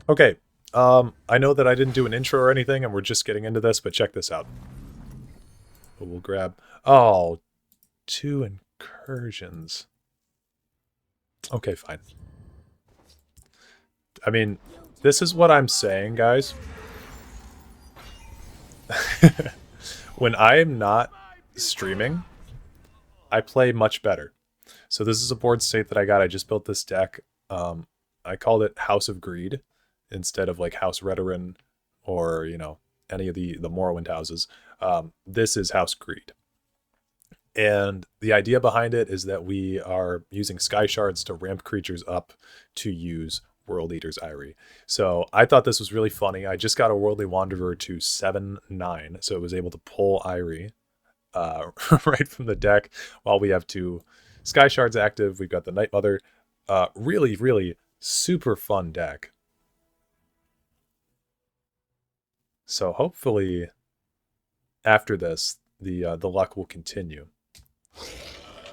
Okay, I know that I didn't do an intro or anything, and we're just getting into this, but check this out. We'll grab... Oh, 2 incursions. Okay, fine. I mean, this is what I'm saying, guys. When I'm not streaming, I play much better. So this is a board state that I got. I just built this deck. I called it House of Greed instead of like House Redoran or, you know, any of the Morrowind houses. This is House Greed. And the idea behind it is that we are using Sky Shards to ramp creatures up to use World Eater's Eyrie. So I thought this was really funny. I just got a Worldly Wanderer to 7/9, so it was able to pull Eyrie right from the deck while we have 2 Sky Shards active. We've got the Night Mother. Really, really super fun deck. So hopefully after this, the luck will continue.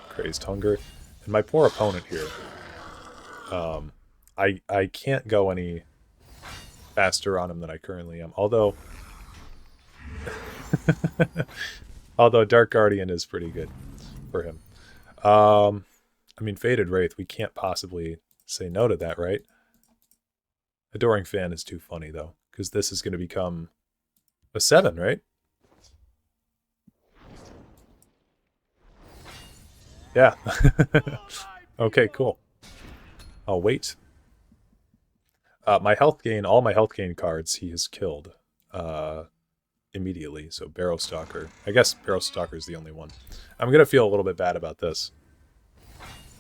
Crazed Hunger. And my poor opponent here. I can't go any faster on him than I currently am. Although although Dark Guardian is pretty good for him. I mean, Faded Wraith, we can't possibly say no to that, right? Adoring Fan is too funny, though, because this is going to become a 7, right? Yeah. Okay, cool. I'll wait. My health gain, all my health gain cards, he has killed immediately. So Barrow Stalker. I guess Barrow Stalker is the only one. I'm going to feel a little bit bad about this.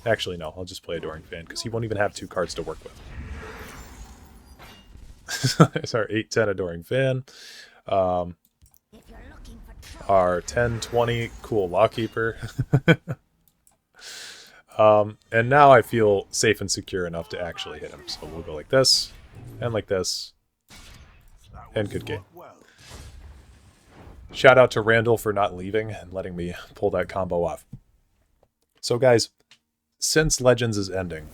Actually, no. I'll just play Adoring Fan because he won't even have 2 cards to work with. It's our 8/10 Adoring Fan. Our 10/20 Cool Lawkeeper. And now I feel safe and secure enough to actually hit him. So we'll go like this, and like this, and good game. Shout out to Randall for not leaving and letting me pull that combo off. So guys, since Legends is ending,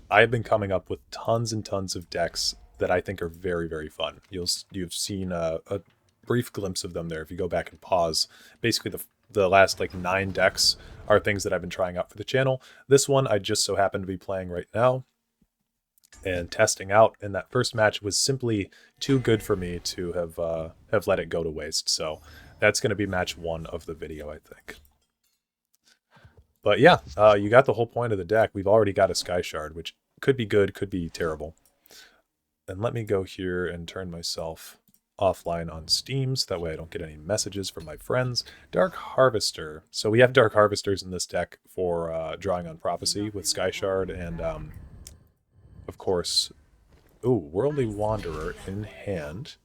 I've been coming up with tons and tons of decks that I think are very, very fun. You've seen a brief glimpse of them there if you go back and pause. Basically, the last like 9 decks are things that I've been trying out for the channel. This one I just so happen to be playing right now and testing out, and that first match was simply too good for me to have let it go to waste. So that's going to be match 1 of the video, I think. But yeah, you got the whole point of the deck. We've already got a Sky Shard, which could be good, could be terrible. And let me go here and turn myself offline on Steam, so that way I don't get any messages from my friends. Dark Harvester. So we have Dark Harvesters in this deck for drawing on Prophecy with Sky Shard and, of course, Worldly Wanderer in hand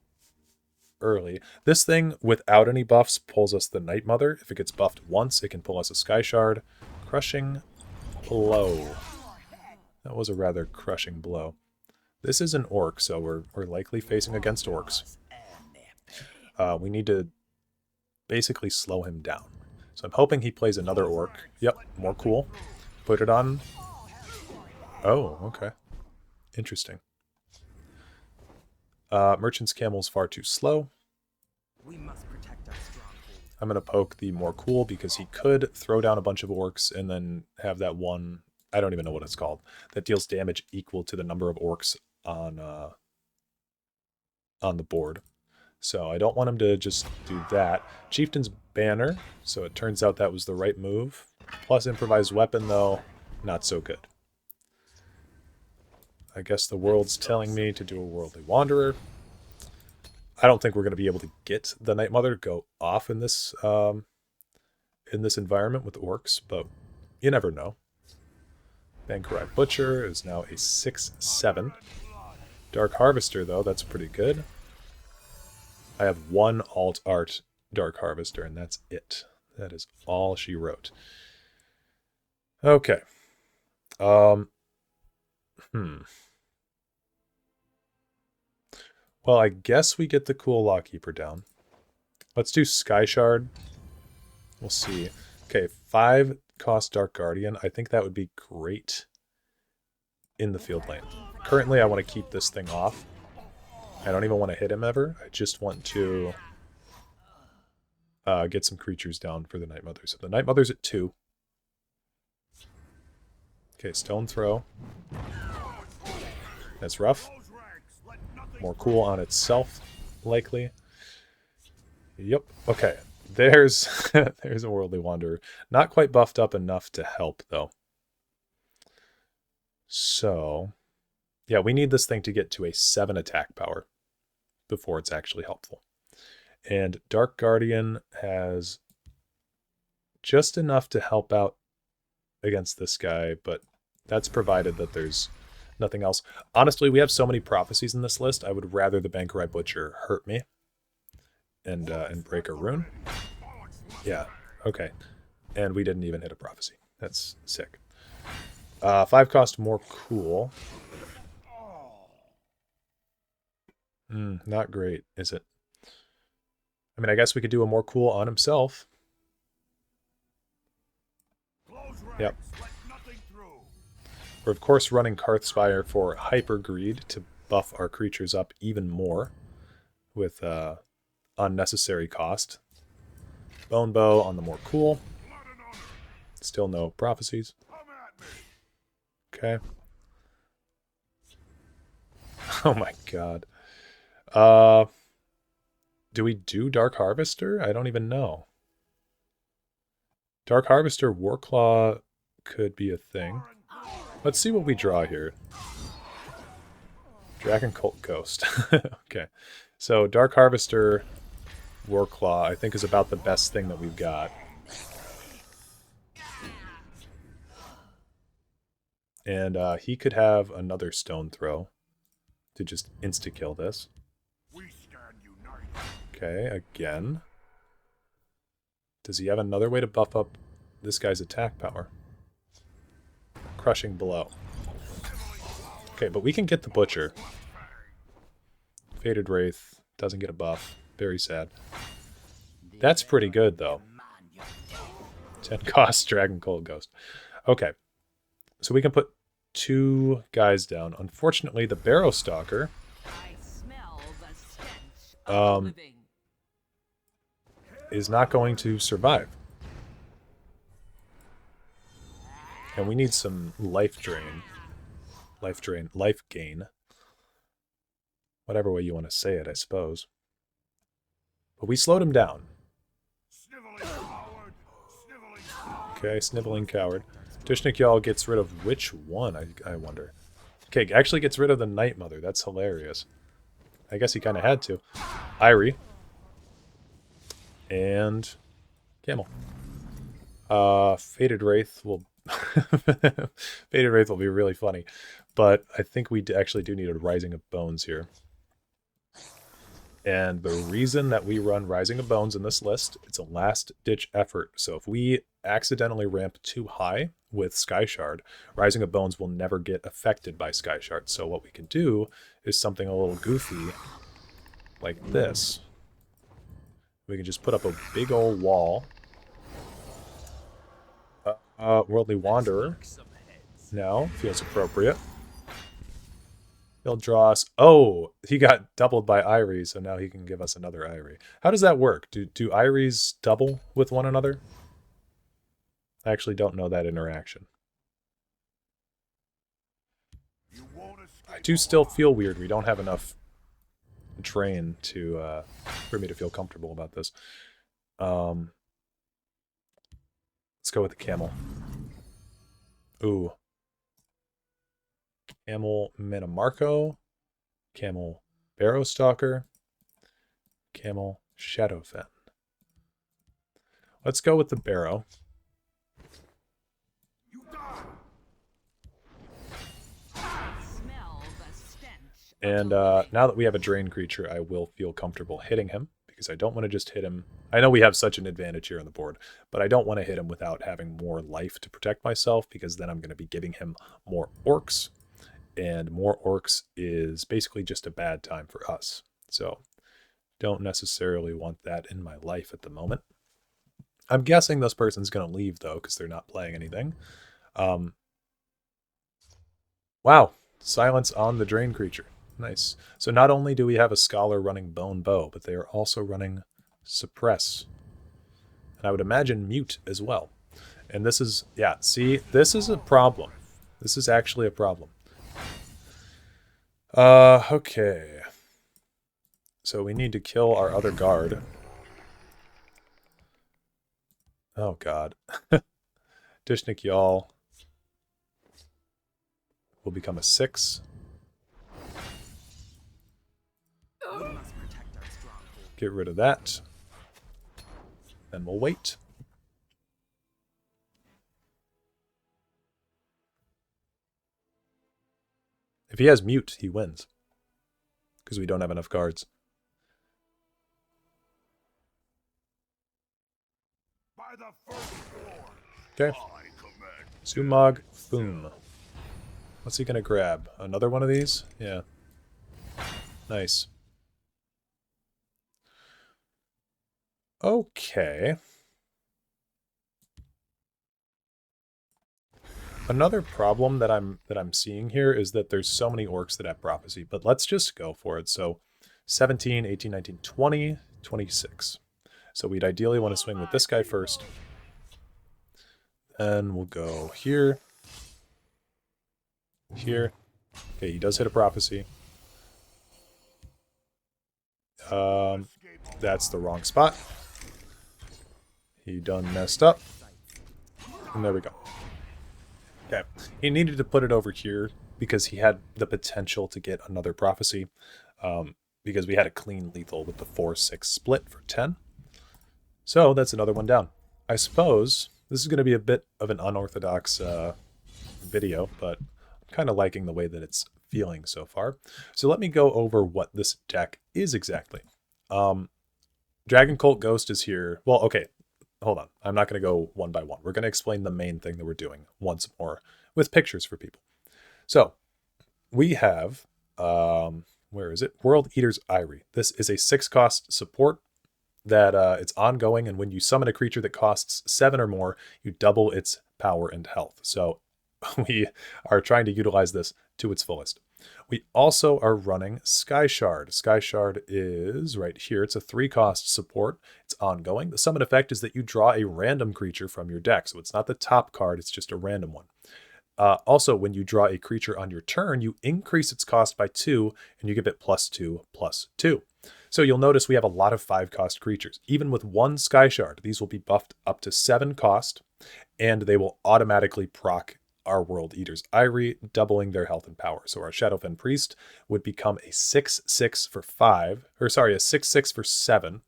early. This thing, without any buffs, pulls us the Night Mother. If it gets buffed once, it can pull us a Sky Shard. Crushing Blow. That was a rather crushing blow. This is an orc, so we're likely facing against orcs. We need to basically slow him down. So I'm hoping he plays another orc. Yep, more cool. Put it on. Oh, okay. Interesting. Merchant's Camel's far too slow. I'm going to poke the more cool because he could throw down a bunch of orcs and then have that one, I don't even know what it's called, that deals damage equal to the number of orcs on the board. So I don't want him to just do that. Chieftain's Banner, so it turns out that was the right move. Plus Improvised Weapon, though, not so good. I guess the world's telling me to do a Worldly Wanderer. I don't think we're going to be able to get the Night Mother to go off in this environment with orcs, but you never know. Bankarai Butcher is now a 6/7. Dark Harvester, though, that's pretty good. I have 1 alt art Dark Harvester, and that's it. That is all she wrote. Okay. Well, I guess we get the cool Lawkeeper down. Let's do Sky Shard. We'll see. Okay, 5 cost Dark Guardian. I think that would be great in the field lane. Currently, I want to keep this thing off. I don't even want to hit him ever. I just want to get some creatures down for the Night Mother. So the Night Mother's at 2. Okay, Stone Throw. That's rough. More cool on itself, likely. Yep. Okay. There's there's a Worldly Wanderer. Not quite buffed up enough to help, though. So, yeah, we need this thing to get to a 7 attack power before it's actually helpful. And Dark Guardian has just enough to help out against this guy, but that's provided that there's nothing else. Honestly, we have so many prophecies in this list, I would rather the Bankerai Butcher hurt me and break a rune. Yeah, okay. And we didn't even hit a prophecy. That's sick. 5 cost more cool. Not great, is it? I mean, I guess we could do a more cool on himself. Yep. We're, of course, running Karthspire for Hyper Greed to buff our creatures up even more with unnecessary cost. Bone Bow on the more cool. Still no prophecies. Okay. Oh my god. Do we do Dark Harvester? I don't even know. Dark Harvester Warclaw could be a thing. Let's see what we draw here. Dragon Cult Ghost. Okay. So Dark Harvester Warclaw I think is about the best thing that we've got. And he could have another Stone Throw to just insta-kill this. Okay, again. Does he have another way to buff up this guy's attack power? Crushing Blow. Okay, but we can get the Butcher. Faded Wraith doesn't get a buff. Very sad. That's pretty good, though. 10 cost Dragon Cold Ghost. Okay. So we can put 2 guys down. Unfortunately, the Barrow Stalker is not going to survive. And we need some life drain. Life gain. Whatever way you want to say it, I suppose. But we slowed him down. Okay, Sniveling Coward. Tushnik Y'all gets rid of which one, I wonder. Okay, actually gets rid of the Night Mother. That's hilarious. I guess he kind of had to. Irie. And Camel. Faded Wraith will... Faded Wraith will be really funny. But I think we actually do need a Rising of Bones here. And the reason that we run Rising of Bones in this list, it's a last-ditch effort. So if we accidentally ramp too high with Sky Shard, Rising of Bones will never get affected by Sky Shard. So what we can do is something a little goofy like this. We can just put up a big old wall. Worldly Wanderer. Now, feels appropriate. He'll draw us... Oh! He got doubled by Irie, so now he can give us another Irie. How does that work? Do Iries double with one another? I actually don't know that interaction. I do still feel weird. We don't have enough drain to for me to feel comfortable about this. Let's go with the Camel. Ooh. Camel Metamarco. Camel Barrow Stalker. Camel Shadowfen. Let's go with the Barrow. And now that we have a Drain creature, I will feel comfortable hitting him, because I don't want to just hit him. I know we have such an advantage here on the board, but I don't want to hit him without having more life to protect myself, because then I'm going to be giving him more orcs, and more orcs is basically just a bad time for us. So don't necessarily want that in my life at the moment. I'm guessing this person's going to leave, though, because they're not playing anything. Wow. Silence on the Drain creature. Nice. So not only do we have a scholar running Bone Bow, but they are also running Suppress. And I would imagine Mute as well. And this is, yeah, see, this is a problem. This is actually a problem. Okay. So we need to kill our other guard. Oh, God. Dishnik Y'all will become a 6. Get rid of that. Then we'll wait. If he has Mute, he wins. Because we don't have enough guards. Okay. Sumog, boom. What's he gonna grab? Another one of these? Yeah. Nice. Okay. Another problem that I'm seeing here is that there's so many orcs that have prophecy, but let's just go for it. So 17, 18, 19, 20, 26. So we'd ideally want to swing with this guy first. And we'll go here. Here. Okay, he does hit a prophecy. That's the wrong spot. He done messed up. And there we go. Okay, he needed to put it over here because he had the potential to get another prophecy. Because we had a clean lethal with the 4-6 split for 10. So that's another one down. I suppose this is going to be a bit of an unorthodox video, but I'm kind of liking the way that it's feeling so far. So let me go over what this deck is exactly. Dragon Cult Ghost is here. Well, okay, hold on. I'm not going to go one by one. We're going to explain the main thing that we're doing once more with pictures for people. So we have, where is it? World Eater's Eyrie. This is a 6-cost support that it's ongoing, and when you summon a creature that costs 7 or more, you double its power and health. So we are trying to utilize this to its fullest. We also are running Sky Shard. Sky Shard is right here. It's a 3-cost support. It's ongoing. The summon effect is that you draw a random creature from your deck. So it's not the top card, it's just a random one. Also, when you draw a creature on your turn, you increase its cost by 2, and you give it +2/+2. So you'll notice we have a lot of 5-cost creatures. Even with one Sky Shard, these will be buffed up to 7 cost, and they will automatically proc our World Eater's Eyrie, doubling their health and power. So our Shadowfen Priest would become a 6/6 for 5, or sorry, a 6/6 for 7,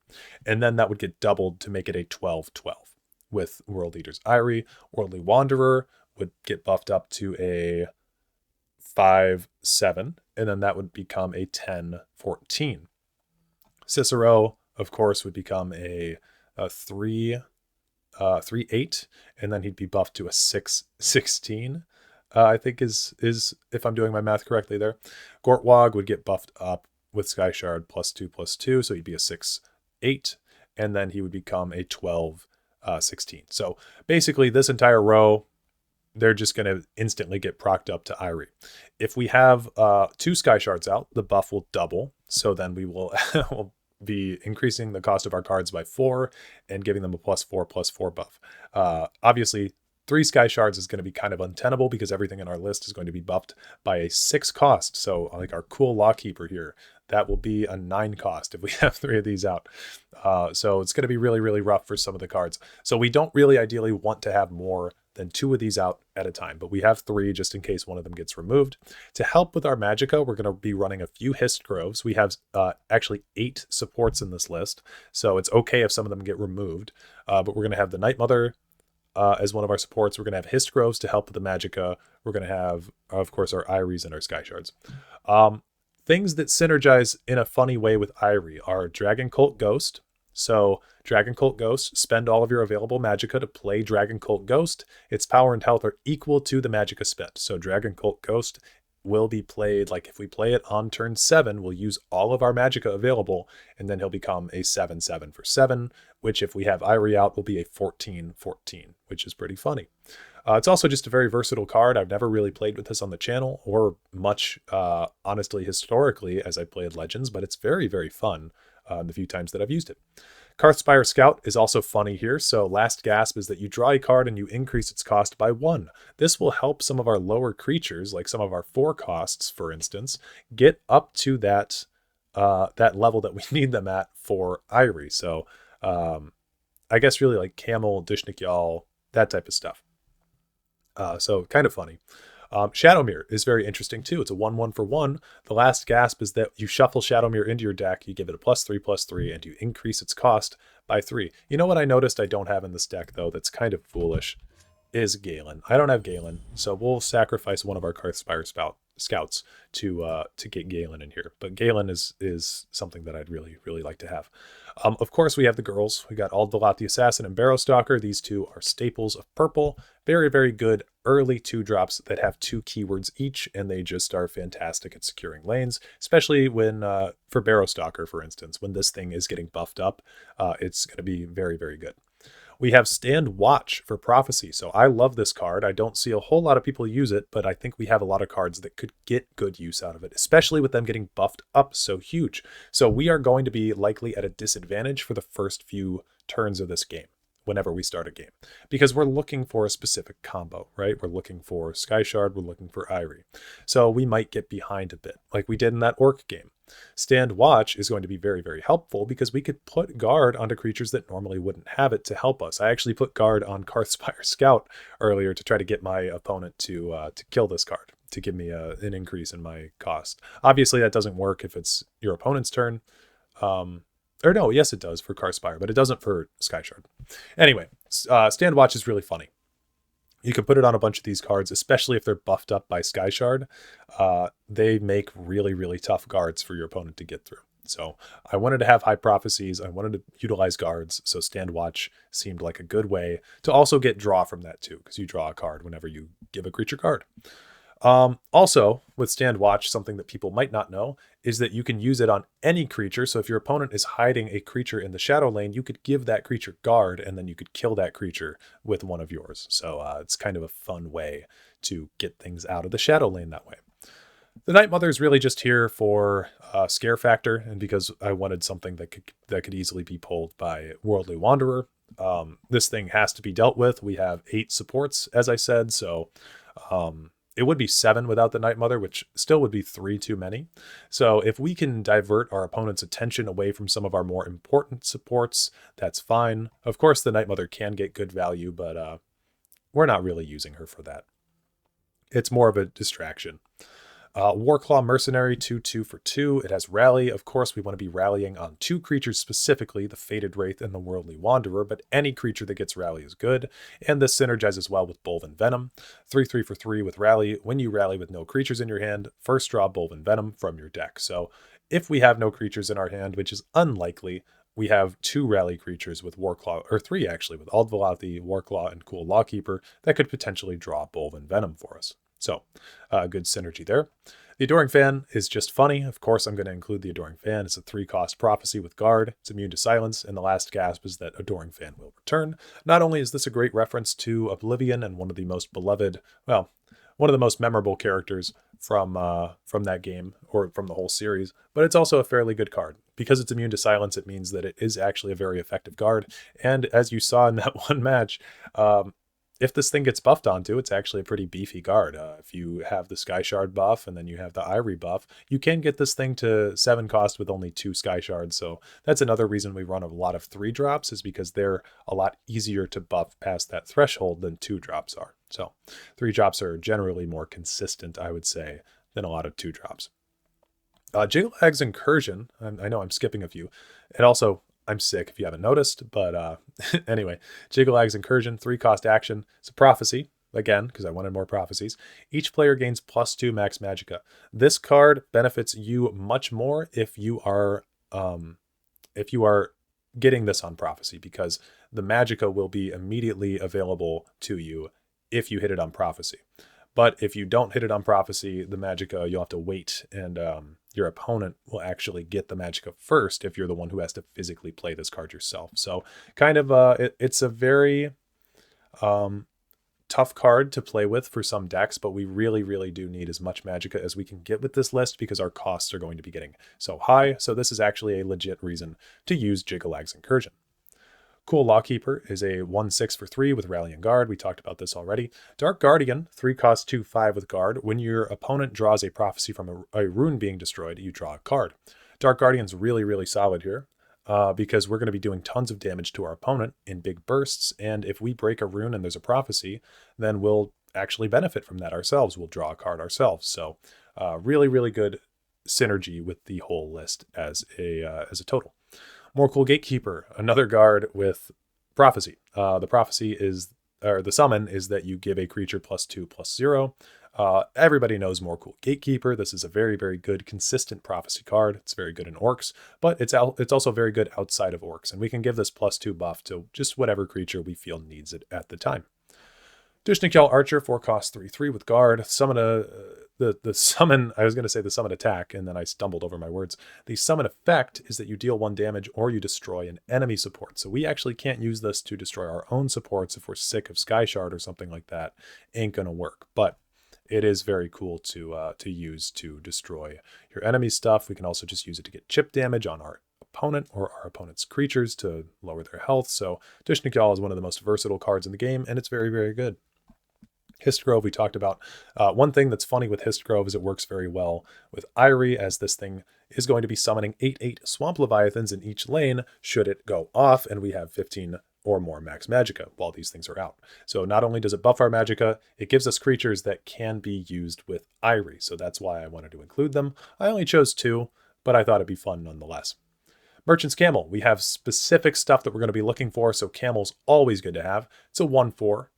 and then that would get doubled to make it a 12/12 with World Eater's Eyrie. Worldly Wanderer would get buffed up to a 5/7, and then that would become a 10/14. Cicero, of course, would become a 3/8, and then he'd be buffed to a 6/16. I think is if I'm doing my math correctly there. Gortwog would get buffed up with Sky Shard +2/+2, so he'd be a 6/8, and then he would become a 12/16. So basically, this entire row, they're just going to instantly get procced up to Eyrie. If we have 2 Sky Shards out, the buff will double. So then we will we'll be increasing the cost of our cards by 4 and giving them a +4/+4 buff. Obviously, 3 Sky Shards is going to be kind of untenable because everything in our list is going to be buffed by a 6 cost. So like our cool Lawkeeper here, that will be a 9 cost if we have 3 of these out. So it's going to be really, really rough for some of the cards. So we don't really ideally want to have more than 2 of these out at a time, but we have 3 just in case one of them gets removed. To help with our Magicka, we're going to be running a few Hist Groves. We have actually 8 supports in this list, so it's okay if some of them get removed, but we're going to have the Night Mother as one of our supports. We're going to have Hist Groves to help with the Magicka. We're going to have, of course, our Eyries and our Sky Shards. Things that synergize in a funny way with Eyrie are Dragon Cult Ghost. So Dragon Cult Ghost, spend all of your available Magicka to play Dragon Cult Ghost. Its power and health are equal to the Magicka spent. So Dragon Cult Ghost will be played, like if we play it on turn 7, we'll use all of our Magicka available, and then he'll become a 7/7 for 7, which if we have Eyrie out will be a 14/14, which is pretty funny. It's also just a very versatile card. I've never really played with this on the channel or much, honestly, historically as I played Legends, but it's very, very fun the few times that I've used it. Karthspire Scout is also funny here. So Last Gasp is that you draw a card and you increase its cost by 1. This will help some of our lower creatures, like some of our 4 costs, for instance, get up to that that level that we need them at for Irie. So I guess really like Camel, Dishnik Yal, that type of stuff. So kind of funny. Shadowmere is very interesting too. It's a 1/1 for 1. The Last Gasp is that you shuffle Shadowmere into your deck, you give it a +3/+3, and you increase its cost by 3. You know what I noticed I don't have in this deck, though, that's kind of foolish, is Galen. I don't have Galen, so we'll sacrifice one of our Karthspire scouts to get Galen in here. But Galen is something that I'd really, really like to have. Of course, we have the girls. We got Aldvalat the Assassin and Barrowstalker. These two are staples of purple. Very, very good early 2-drops that have 2 keywords each, and they just are fantastic at securing lanes, especially when, for Barrowstalker, for instance, when this thing is getting buffed up, it's going to be very, very good. We have Stand Watch for Prophecy. So I love this card. I don't see a whole lot of people use it, but I think we have a lot of cards that could get good use out of it, especially with them getting buffed up so huge. So we are going to be likely at a disadvantage for the first few turns of this game whenever we start a game, because we're looking for a specific combo, right? We're looking for Sky Shard, we're looking for Irie. So we might get behind a bit, like we did in that Orc game. Stand Watch is going to be very, very helpful because we could put guard onto creatures that normally wouldn't have it to help us. I actually put guard on Karthspire Scout earlier to try to get my opponent to kill this card, to give me an increase in my cost. Obviously, that doesn't work if it's your opponent's turn. Or no, yes, it does for Karthspire, but it doesn't for Sky Shard. Anyway, Stand Watch is really funny. You can put it on a bunch of these cards, especially if they're buffed up by Sky Shard. They make really, really tough guards for your opponent to get through. So I wanted to have high prophecies. I wanted to utilize guards. So Stand Watch seemed like a good way to also get draw from that too, because you draw a card whenever you give a creature guard. Also, with Stand Watch, something that people might not know is that you can use it on any creature. So if your opponent is hiding a creature in the shadow lane, you could give that creature guard, and then you could kill that creature with one of yours. So it's kind of a fun way to get things out of the shadow lane that way. The Night Mother is really just here for scare factor, and because I wanted something that could easily be pulled by Worldly Wanderer. This thing has to be dealt with. We have 8 supports, as I said, so it would be 7 without the Night Mother, which still would be 3 too many. So if we can divert our opponent's attention away from some of our more important supports, that's fine. Of course, the Night Mother can get good value, but we're not really using her for that. It's more of a distraction. Warclaw Mercenary, 2/2 for 2. It has Rally. Of course, we want to be rallying on 2 creatures specifically, the Fated Wraith and the Worldly Wanderer, but any creature that gets Rally is good. And this synergizes well with Bolven Venom. 3/3 for 3 with Rally. When you rally with no creatures in your hand, first draw Bolven Venom from your deck. So if we have no creatures in our hand, which is unlikely, we have 2 rally creatures with Warclaw, or 3 actually, with Aldvalat, Warclaw, and Cool Lawkeeper that could potentially draw Bolven Venom for us. So, good synergy there. The Adoring Fan is just funny. Of course, I'm going to include the Adoring Fan. It's a 3-cost prophecy with guard. It's immune to silence, and the last gasp is that Adoring Fan will return. Not only is this a great reference to Oblivion and one of the most beloved, well, one of the most memorable characters from that game, or from the whole series, but it's also a fairly good card. Because it's immune to silence, it means that it is actually a very effective guard. And as you saw in that one match, if this thing gets buffed onto, it's actually a pretty beefy guard. If you have the Sky Shard buff and then you have the Irie buff, you can get this thing to 7 cost with only 2 Sky Shards. So that's another reason we run a lot of 3-drops, is because they're a lot easier to buff past that threshold than 2-drops are. So 3-drops are generally more consistent, I would say, than a lot of 2-drops. Jiggleag's Incursion, I know I'm skipping a few. And also, I'm sick if you haven't noticed, but anyway, Jiggleag's Incursion, 3-cost action. It's a prophecy, again, because I wanted more prophecies. Each player gains +2 max magicka. This card benefits you much more if you are getting this on prophecy, because the magicka will be immediately available to you if you hit it on prophecy. But if you don't hit it on prophecy, the magicka, you'll have to wait, and your opponent will actually get the magicka first if you're the one who has to physically play this card yourself. So kind of it's a very tough card to play with for some decks, but we really, really do need as much Magicka as we can get with this list because our costs are going to be getting so high. So this is actually a legit reason to use Jiggalag's Incursion. Cool Lawkeeper is a 1/6 for 3 with Rallying Guard. We talked about this already. Dark Guardian, 3 cost 2/5 with Guard. When your opponent draws a prophecy from a rune being destroyed, you draw a card. Dark Guardian's really, really solid here. Because we're going to be doing tons of damage to our opponent in big bursts, and if we break a rune and there's a prophecy, then we'll actually benefit from that ourselves. We'll draw a card ourselves. So really, really good synergy with the whole list as a total. More Cool Gatekeeper, another guard with prophecy. The summon is that you give a creature +2/+0. Everybody knows More Cool Gatekeeper. This is a very, very good, consistent prophecy card. It's very good in orcs, but it's also very good outside of orcs. And we can give this +2 buff to just whatever creature we feel needs it at the time. Dushnikyal Archer, 4 cost 3/3 with Guard. Summon the summon, I was going to say the summon attack, and then I stumbled over my words. The summon effect is that you deal 1 damage or you destroy an enemy support. So we actually can't use this to destroy our own supports if we're sick of Sky Shard or something like that. Ain't going to work. But it is very cool to use to destroy your enemy stuff. We can also just use it to get chip damage on our opponent or our opponent's creatures to lower their health. So Dushnikyal is one of the most versatile cards in the game, and it's very, very good. Histgrove, we talked about. One thing that's funny with Histgrove is it works very well with Irie, as this thing is going to be summoning 8/8 Swamp Leviathans in each lane should it go off, and we have 15 or more max Magicka while these things are out. So not only does it buff our Magicka, it gives us creatures that can be used with Irie. So that's why I wanted to include them. I only chose 2, but I thought it'd be fun nonetheless. Merchant's Camel. We have specific stuff that we're going to be looking for, so Camel's always good to have. It's a 1/4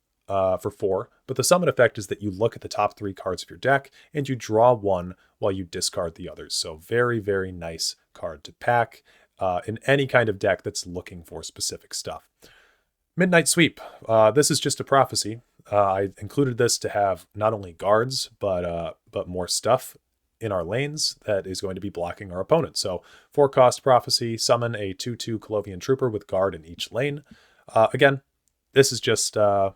for 4, but the summon effect is that you look at the top 3 cards of your deck and you draw 1 while you discard the others. So very, very nice card to pack in any kind of deck that's looking for specific stuff. Midnight Sweep. This is just a prophecy. I included this to have not only guards, but more stuff in our lanes that is going to be blocking our opponent. So 4 cost prophecy, summon a 2/2 Colovian Trooper with guard in each lane. Again, this is just to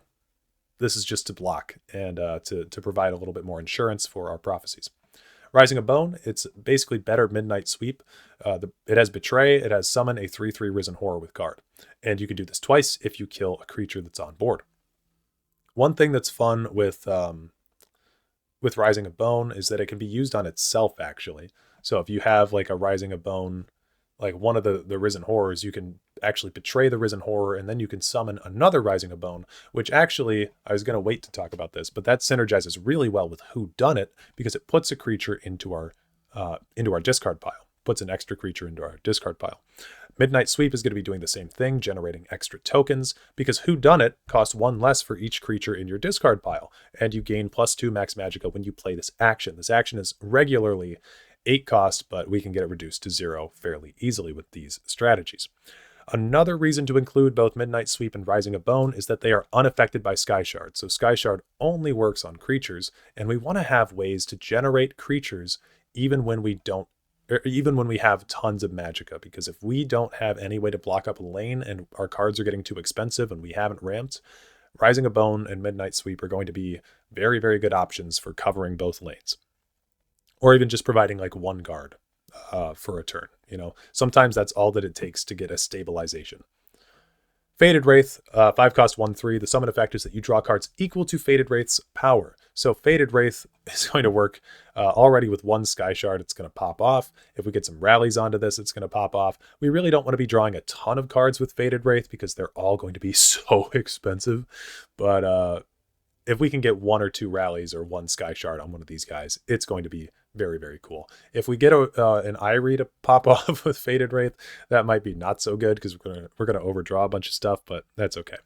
block and to provide a little bit more insurance for our prophecies. Rising of Bone, it's basically better Midnight Sweep. It has Betray, it has Summon a 3/3 Risen Horror with Guard. And you can do this twice if you kill a creature that's on board. One thing that's fun with Rising of Bone is that it can be used on itself, actually. So if you have like a Rising of Bone, like one of the Risen Horrors, you can actually betray the Risen Horror, and then you can summon another Rising of Bone, which actually, I was going to wait to talk about this, but that synergizes really well with Whodunit because it puts a creature into our discard pile, puts an extra creature into our discard pile. Midnight Sweep is going to be doing the same thing, generating extra tokens, because Whodunit costs 1 less for each creature in your discard pile, and you gain +2 max Magicka when you play this action. This action is regularly 8 cost, but we can get it reduced to 0 fairly easily with these strategies. Another reason to include both Midnight Sweep and Rising of Bone is that they are unaffected by Sky Shard. So Sky Shard only works on creatures, and we want to have ways to generate creatures even when we have tons of Magicka, because if we don't have any way to block up a lane and our cards are getting too expensive and we haven't ramped, Rising of Bone and Midnight Sweep are going to be very, very good options for covering both lanes. Or even just providing like 1 guard for a turn. Sometimes that's all that it takes to get a stabilization. Fated Wraith, 5 cost 1/3. The summon effect is that you draw cards equal to Fated Wraith's power. So Fated Wraith is going to work already with 1 Sky Shard. It's going to pop off. If we get some rallies onto this, it's going to pop off. We really don't want to be drawing a ton of cards with Fated Wraith because they're all going to be so expensive. But if we can get 1 or 2 rallies or 1 Sky Shard on one of these guys, it's going to be very, very cool. If we get an Irie to pop off with Fated Wraith, that might be not so good because we're gonna overdraw a bunch of stuff, but that's okay.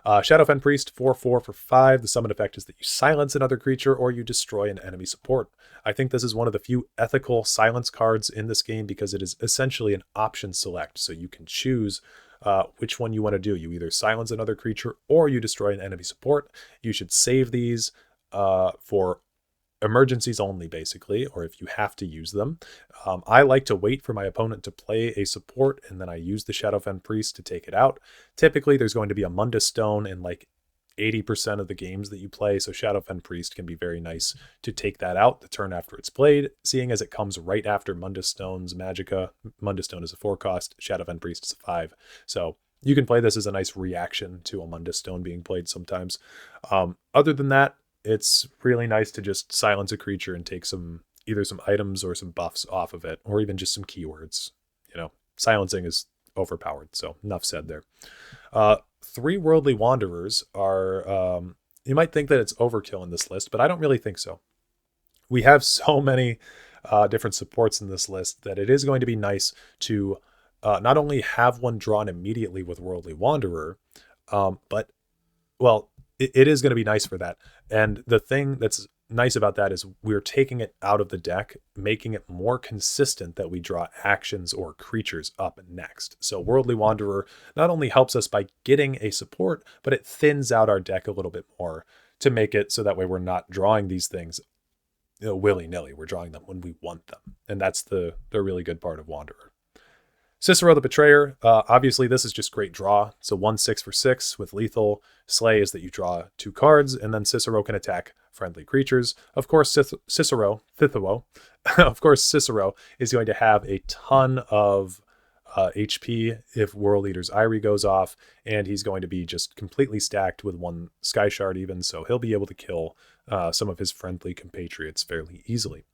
Shadowfen Priest, 4/4 for 5. The summon effect is that you silence another creature or you destroy an enemy support. I think this is one of the few ethical silence cards in this game because it is essentially an option select, so you can choose which one you want to do. You either silence another creature or you destroy an enemy support. You should save these for emergencies only, basically, or if you have to use them. I like to wait for my opponent to play a support, and then I use the Shadowfen Priest to take it out. Typically, there's going to be a Mundus Stone in like 80% of the games that you play, so Shadowfen Priest can be very nice to take that out the turn after it's played, seeing as it comes right after Mundus Stone's Magicka. Mundus Stone is a 4-cost, Shadowfen Priest is a 5, so you can play this as a nice reaction to a Mundus Stone being played sometimes. Other than that, it's really nice to just silence a creature and take either some items or some buffs off of it, or even just some keywords. You know, silencing is overpowered, so enough said there. 3 Worldly Wanderers are, you might think that it's overkill in this list, but I don't really think so. We have so many different supports in this list that it is going to be nice to not only have one drawn immediately with Worldly Wanderer, but, well, it is going to be nice for that. And the thing that's nice about that is we're taking it out of the deck, making it more consistent that we draw actions or creatures up next. So Worldly Wanderer not only helps us by getting a support, but it thins out our deck a little bit more to make it so that way we're not drawing these things willy-nilly. We're drawing them when we want them. And that's the really good part of Wanderer. Cicero the Betrayer, obviously this is just great draw. So 1/6 for 6 with lethal. Slay is that you draw 2 cards, and then Cicero can attack friendly creatures. Of course, Cicero is going to have a ton of HP if World Eater's Eyrie goes off, and he's going to be just completely stacked with 1 Sky Shard even, so he'll be able to kill some of his friendly compatriots fairly easily.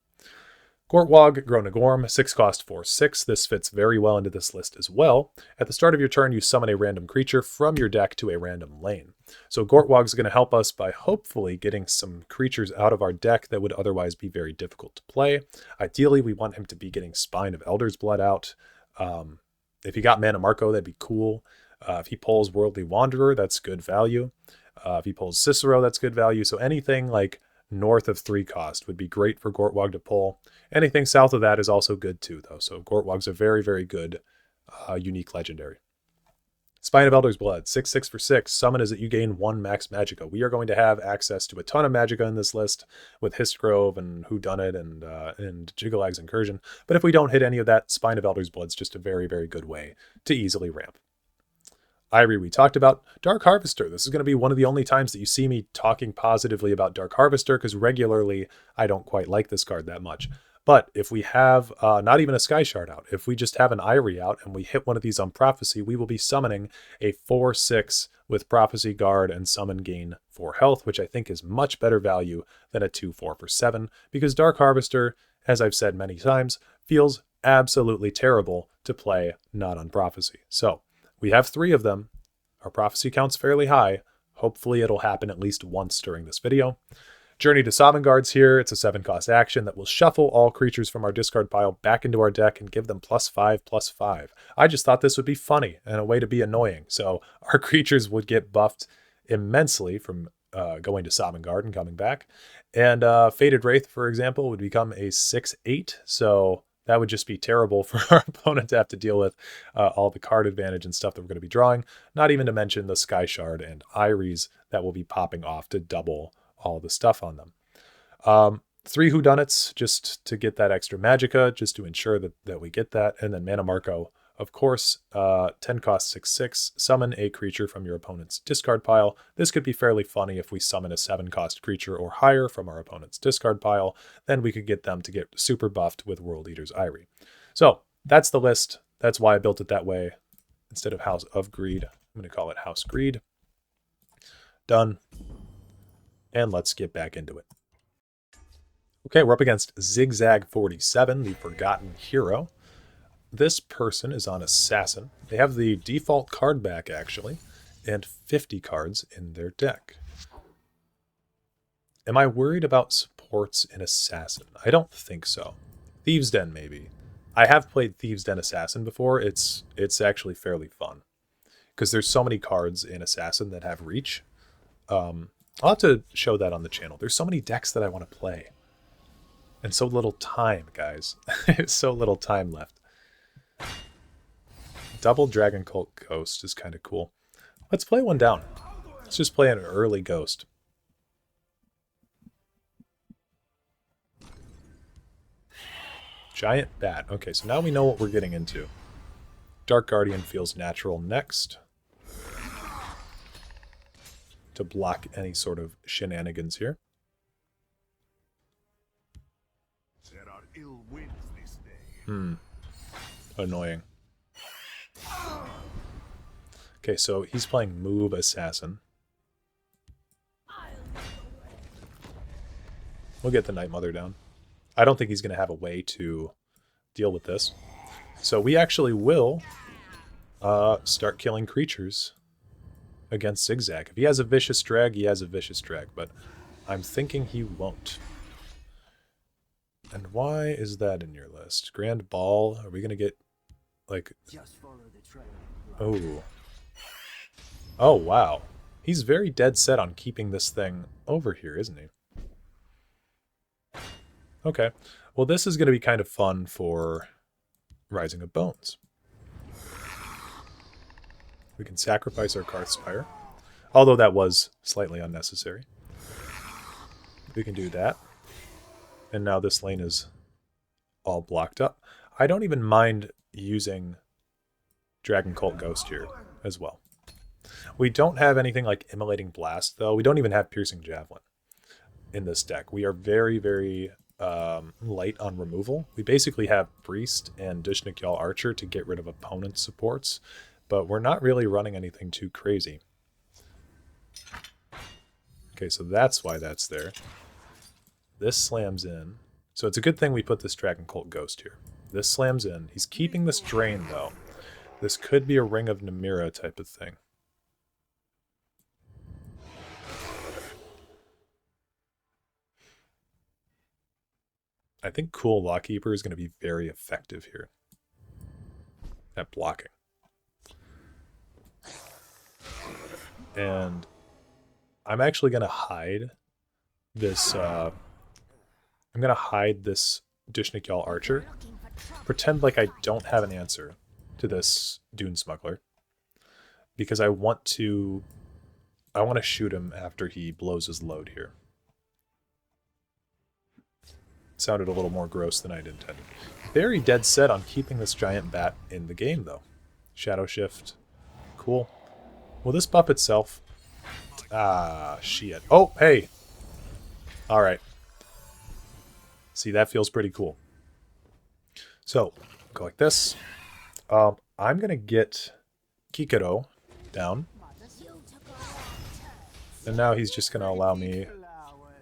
Gortwog, Gronagorm, 6-cost 4/6. This fits very well into this list as well. At the start of your turn, you summon a random creature from your deck to a random lane. So Gortwog is going to help us by hopefully getting some creatures out of our deck that would otherwise be very difficult to play. Ideally, we want him to be getting Spine of Elder's Blood out. If he got Mana Marco, that'd be cool. If he pulls Worldly Wanderer, that's good value. If he pulls Cicero, that's good value. So anything like north of 3 cost would be great for Gortwog to pull. Anything south of that is also good too, though. So Gortwog's a very, very good unique legendary. Spine of Elder's Blood, 6/6 for 6. Summon is that you gain 1 max Magicka. We are going to have access to a ton of Magicka in this list with Histgrove and Whodunit and Jiggalag's Incursion. But if we don't hit any of that, Spine of Elder's Blood's just a very, very good way to easily ramp. Eyrie we talked about. Dark Harvester. This is going to be one of the only times that you see me talking positively about Dark Harvester, because regularly I don't quite like this card that much. But if we have not even a Sky Shard out, if we just have an Eyrie out and we hit one of these on Prophecy, we will be summoning a 4/6 with Prophecy Guard and Summon gain 4 health, which I think is much better value than a 2/4 for 7, because Dark Harvester, as I've said many times, feels absolutely terrible to play not on Prophecy. So we have 3 of them. Our Prophecy count's fairly high. Hopefully it'll happen at least once during this video. Journey to Sovngarde's here. It's a 7-cost action that will shuffle all creatures from our discard pile back into our deck and give them +5/+5. I just thought this would be funny and a way to be annoying. So our creatures would get buffed immensely from going to Sovngarde and coming back. And Fated Wraith, for example, would become a 6/8. So that would just be terrible for our opponent to have to deal with all the card advantage and stuff that we're going to be drawing. Not even to mention the Sky Shard and Eyries that will be popping off to double all the stuff on them. 3 Whodunits just to get that extra Magicka, just to ensure that we get that. And then Mana Marco, of course, 10 cost 6/6. Summon a creature from your opponent's discard pile. This could be fairly funny if we summon a 7-cost creature or higher from our opponent's discard pile. Then we could get them to get super buffed with World Eater's Eyrie. So that's the list. That's why I built it that way instead of House of Greed. I'm going to call it House Greed. Done. And let's get back into it. Okay, we're up against Zigzag 47, the Forgotten Hero. This person is on Assassin. They have the default card back, actually, and 50 cards in their deck. Am I worried about supports in Assassin? I don't think so. Thieves' Den, maybe. I have played Thieves' Den Assassin before. It's actually fairly fun, because there's so many cards in Assassin that have reach. I'll have to show that on the channel. There's so many decks that I want to play. And so little time, guys. So little time left. Double Dragon Cult Ghost is kind of cool. Let's play one down. Let's just play an early Ghost. Giant Bat. Okay, so now we know what we're getting into. Dark Guardian feels natural next. to block any sort of shenanigans here. There are ill winds this day. Annoying. Okay, so he's playing Move Assassin. We'll get the Night Mother down. I don't think he's going to have a way to deal with this. So we actually will start killing creatures against Zigzag. If he has a Vicious Drag, he has a Vicious Drag, but I'm thinking he won't. And why is that in your list? Grand Ball? Are we going to get, like... Oh. Oh, wow. He's very dead set on keeping this thing over here, isn't he? Okay. Well, this is going to be kind of fun for Rising of Bones. We can sacrifice our Karthspire, although that was slightly unnecessary. We can do that. And now this lane is all blocked up. I don't even mind using Dragon Cult Ghost here as well. We don't have anything like Immolating Blast, though. We don't even have Piercing Javelin in this deck. We are very, very light on removal. We basically have Priest and Dishnik Yal Archer to get rid of opponent supports, but we're not really running anything too crazy. Okay, so that's why that's there. This slams in. So it's a good thing we put this Dragon Cult Ghost here. This slams in. He's keeping this Drain, though. This could be a Ring of Namira type of thing. I think Cool Lockkeeper is going to be very effective here at blocking. And I'm actually going to hide this... I'm going to hide this Dishnik Yal Archer. Pretend like I don't have an answer to this Dune Smuggler. Because I want to shoot him after he blows his load here. Sounded a little more gross than I'd intended. Very dead set on keeping this giant bat in the game, though. Shadow Shift. Cool. Will this buff itself? Ah, shit. Oh, hey! Alright. See, that feels pretty cool. So, go like this. I'm going to get Kikero down. And now he's just going to allow me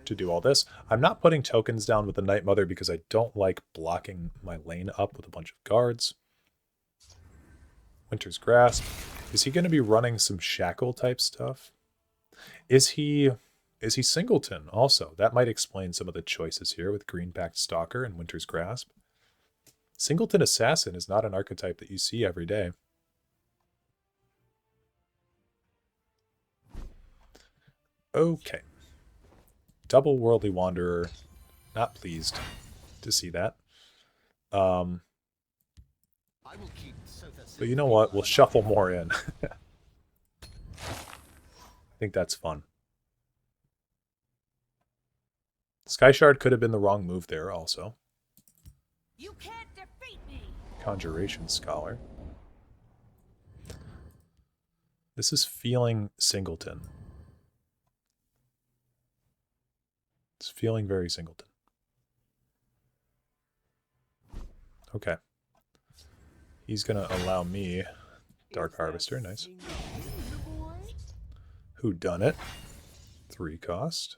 to do all this. I'm not putting tokens down with the Night Mother because I don't like blocking my lane up with a bunch of guards. Winter's Grasp. Is he going to be running some Shackle type stuff? Is he Singleton also? That might explain some of the choices here with Greenback Stalker and Winter's Grasp. Singleton Assassin is not an archetype that you see every day. Okay. Double Worldly Wanderer. Not pleased to see that. But you know what? We'll shuffle more in. I think that's fun. Sky Shard could have been the wrong move there also. You can't defeat me. Conjuration Scholar. This is feeling Singleton. It's feeling very Singleton. Okay. He's going to allow me Dark Harvester. Nice. Whodunit. 3 cost.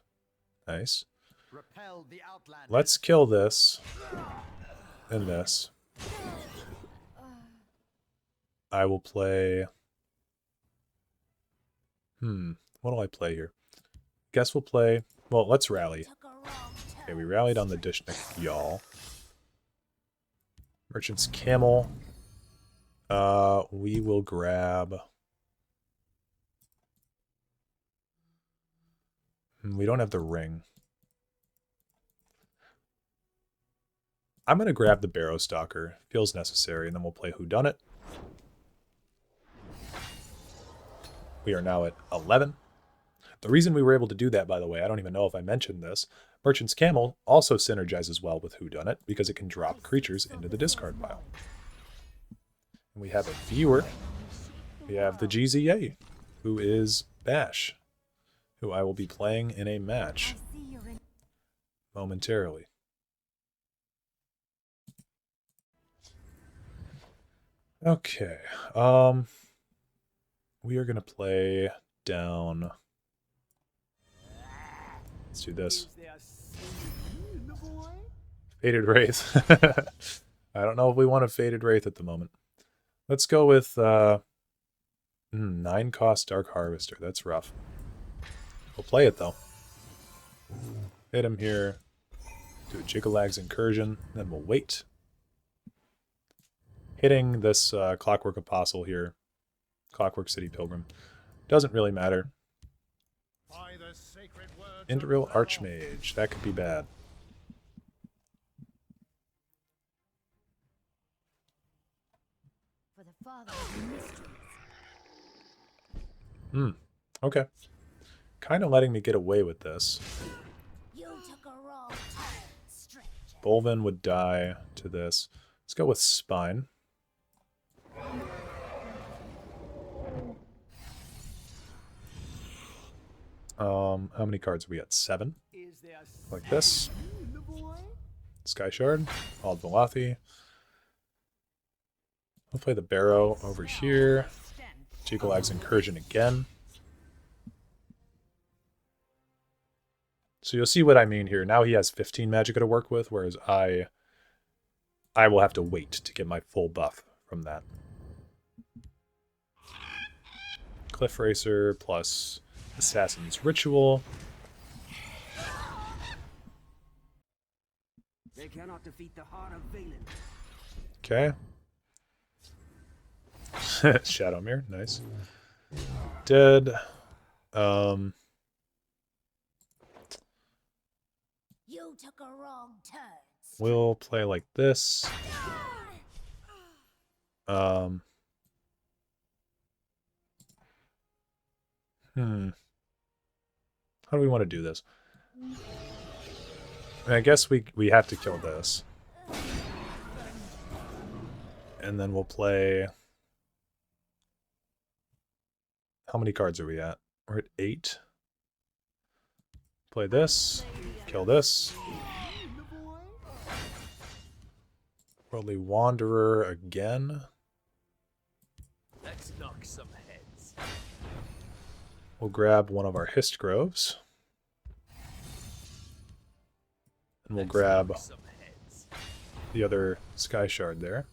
Nice. Let's kill this. And this. I will play... What do I play here? Guess we'll play... Well, let's rally. Okay, we rallied on the Dishnik Yal. Merchant's Camel. We will grab... We don't have the ring. I'm going to grab the Barrow Stalker. Feels necessary, and then we'll play Whodunit. We are now at 11. The reason we were able to do that, by the way, I don't even know if I mentioned this, Merchant's Camel also synergizes well with Whodunit because it can drop creatures into the discard pile. And we have a viewer. We have the GZA, who is Bash. who I will be playing in a match I see you're in. momentarily. Okay. We are gonna play down. Let's do this. Faded Wraith. I don't know if we want a Faded Wraith at the moment. Let's go with 9 cost Dark Harvester. That's rough. We'll play it though. Hit him here. Do a Jiggalag's Incursion. Then we'll wait. Hitting this Clockwork Apostle here. Clockwork City Pilgrim. Doesn't really matter. Indril Archmage. That could be bad. For the father of mysteries. Okay. Kind of letting me get away with this. You took a wrong turn, stranger. Bolvin would die to this. Let's go with Spine. How many cards are we at? 7. Like this. Sky Shard. Ald Valathi. We'll play the Barrow over here. Jiggalag's Incursion again. So you'll see what I mean here. Now he has 15 Magicka to work with, whereas I will have to wait to get my full buff from that. Cliff Racer plus Assassin's Ritual. They cannot defeat the heart of Valen. Okay. Shadowmere, nice. Dead. You took a wrong turn. We'll play like this. How do we want to do this? I guess we have to kill this. And then we'll play... How many cards are we at? We're at 8. Play this. Kill this. Worldly Wanderer again. Let's knock some heads. We'll grab one of our Hist Groves. And we'll grab the other Sky Shard there.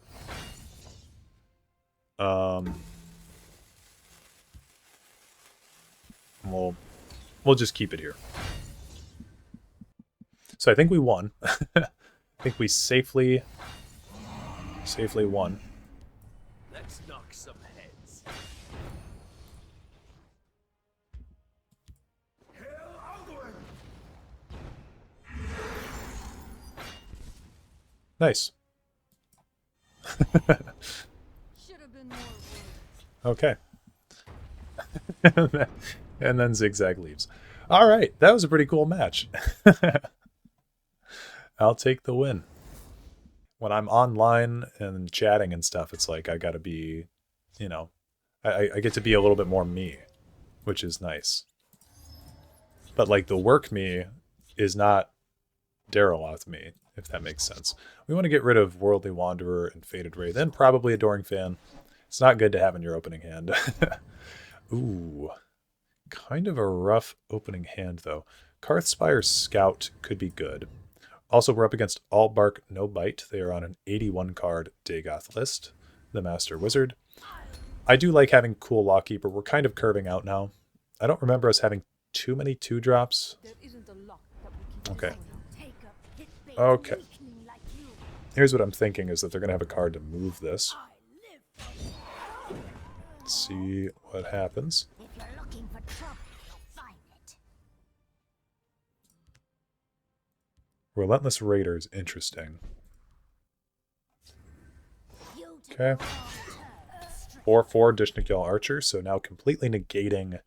We'll just keep it here. So I think we won. I think we safely won. Let's knock some heads. Nice. Should have been more words. Okay. And then Zigzag leaves. All right, that was a pretty cool match. I'll take the win. When I'm online and chatting and stuff, it's like I gotta be, you know, I get to be a little bit more me, which is nice. But like the work me is not Dareloth me, if that makes sense. We want to get rid of Worldly Wanderer and Faded Wraith, and probably Adoring Fan. It's not good to have in your opening hand. Ooh. Kind of a rough opening hand, though. Karthspire's Scout could be good. Also, we're up against All Bark, No Bite. They are on an 81-card Dagoth list. The Master Wizard. I do like having Cool Lawkeeper. We're kind of curving out now. I don't remember us having too many 2-drops. There isn't a lock that we can Okay. Take up hit bait Okay. weakling like you. Here's what I'm thinking is that they're going to have a card to move this. I live. Let's see what happens. If you're looking for trouble, you'll find it. Relentless Raider is interesting. You took Okay. a wrong turn. 4/4 Dishnikyal Archer, so now completely negating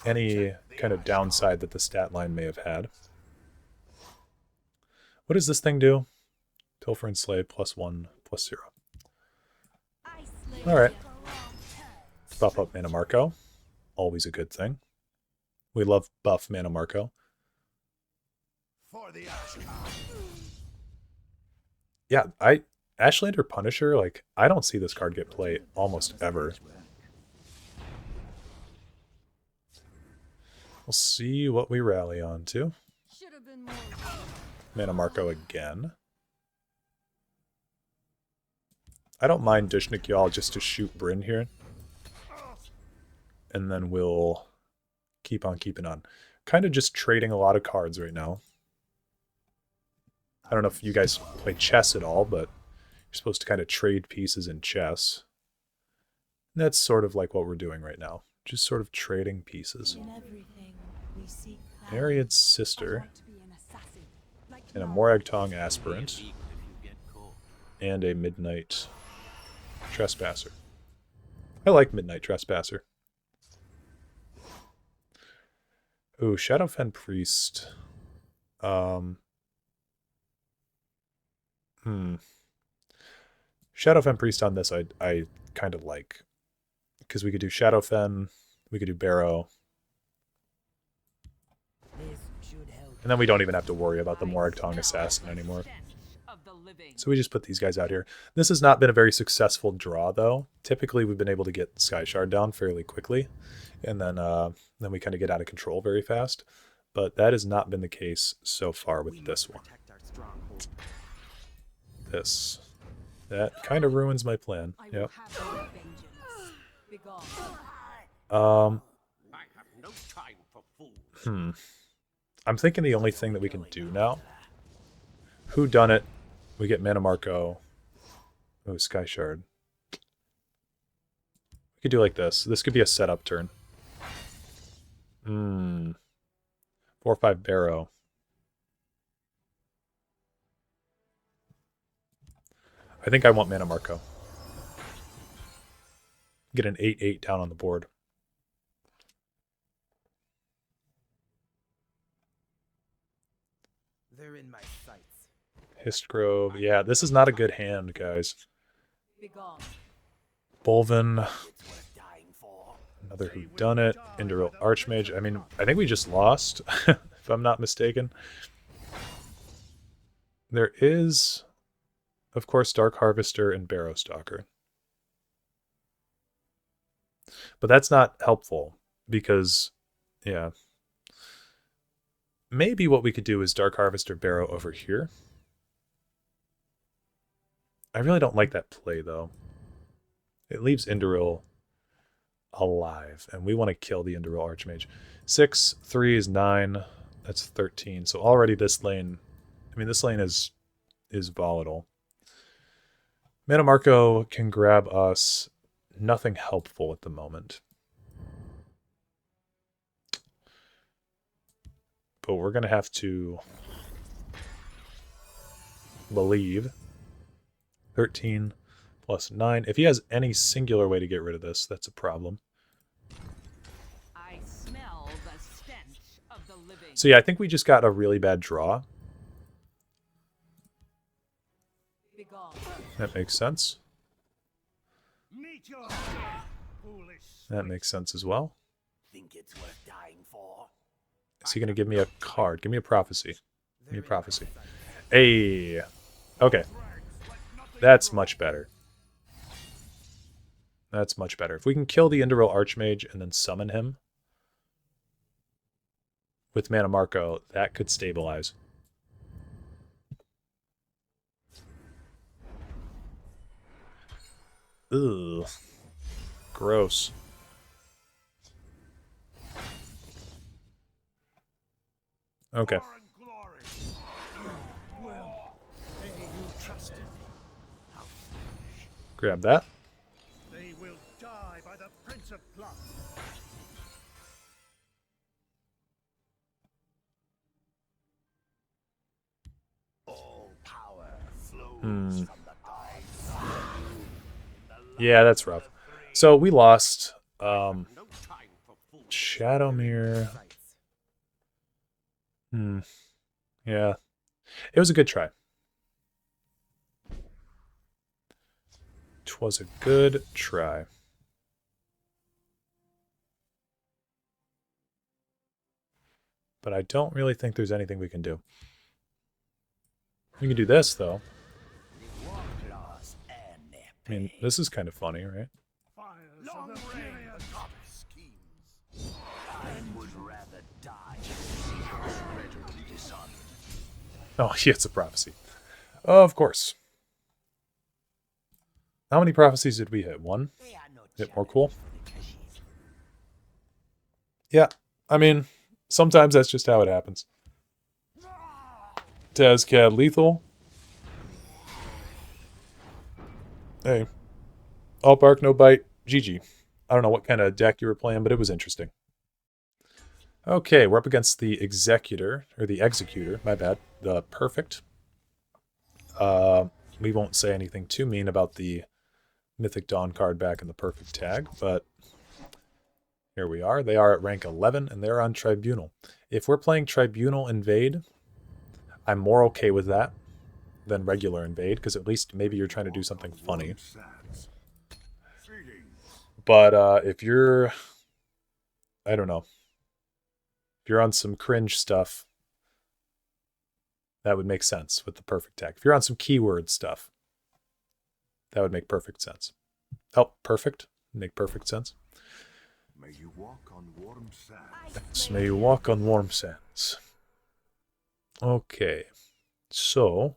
any kind of downside that the stat line may have had. What does this thing do? Pilfer and Slay +1/+0. I slay All right. you. Took a wrong turn. Buff up Mana Marco. Always a good thing. We love buff Mana Marco. For the Ashcan. Yeah, Ashlander Punisher, like, I don't see this card get played almost ever. We'll see what we rally on to. Should have been more. Mana Marco again. I don't mind Dushnik Y'all just to shoot Bryn here. And then we'll keep on keeping on. Kind of just trading a lot of cards right now. I don't know if you guys play chess at all, but you're supposed to kind of trade pieces in chess. And that's sort of like what we're doing right now. Just sort of trading pieces. In everything we seek. Ariad's sister. To be an assassin. Like And a Moragtong Aspirant. And a Midnight Trespasser. I like Midnight Trespasser. Ooh, Shadowfen Priest. Shadowfen Priest on this I kind of like. Because we could do Shadowfen, we could do Barrow. And then we don't even have to worry about the Moragtong Assassin anymore. So we just put these guys out here. This has not been a very successful draw, though. Typically, we've been able to get Sky Shard down fairly quickly. And then we kind of get out of control very fast. But that has not been the case so far with this one. This. That kind of ruins my plan. Yep. I'm thinking the only thing that we can do now. Whodunit. We get Mana Marco. Oh, Sky Shard. We could do like this. This could be a setup turn. 4/5 Barrow. I think I want Mana Marco. Get an 8/8 down on the board. They're in my sights. Histgrove. Yeah, this is not a good hand, guys. Bolvin. Another Whodunit. Indoril Archmage. I mean, I think we just lost, if I'm not mistaken. There is, of course, Dark Harvester and Barrowstalker. But that's not helpful, because, yeah. Maybe what we could do is Dark Harvester Barrow over here. I really don't like that play, though. It leaves Indoril alive, and we want to kill the Indoril Archmage. 6, 3 is 9. That's 13. So already this lane, I mean, this lane is volatile. Mana Marco can grab us. Nothing helpful at the moment. But we're going to have to believe. 13 plus 9. If he has any singular way to get rid of this, that's a problem. I smell the stench of the living. So yeah, I think we just got a really bad draw. That makes sense. Meet your foolish. That makes sense as well. Think it's worth dying for. Is he going to give me a card? Give me a prophecy. Give me a prophecy. Hey. Okay. That's much better. That's much better. If we can kill the Indoril Archmage and then summon him with Mana Marco, that could stabilize. Ugh. Gross. Okay. Power and glory. Well, may you trust in me. How foolish. Grab that. They will die by the Prince of Blood. All power flows from the gods. Yeah, that's rough. So we lost. No time for fools. Shadowmere. Yeah. It was a good try. Twas a good try. But I don't really think there's anything we can do. We can do this, though. I mean, this is kind of funny, right? Fires of the furious. Schemes. I would rather die than shredded and dishonored. Oh, yeah, it's a prophecy. Of course. How many prophecies did we hit? One? They are no Hit more cool? challenge for the cashies. Yeah, I mean, sometimes that's just how it happens. Tazcad lethal. Hey. All bark, no bite. GG. I don't know what kind of deck you were playing, but it was interesting. Okay, we're up against the Executor, or the Executor, my bad. The Perfect. We won't say anything too mean about the Mythic Dawn card back in the Perfect tag, but here we are. They are at rank 11, and they're on Tribunal. If we're playing Tribunal Invade, I'm more okay with that than regular Invade, because at least maybe you're trying to do something funny. But if you're, I don't know, if you're on some cringe stuff, that would make sense with the Perfect tag. If you're on some keyword stuff, that would make perfect sense. Oh, perfect. Make perfect sense. May you walk on warm sands. Yes, may you walk on warm sands. Okay, so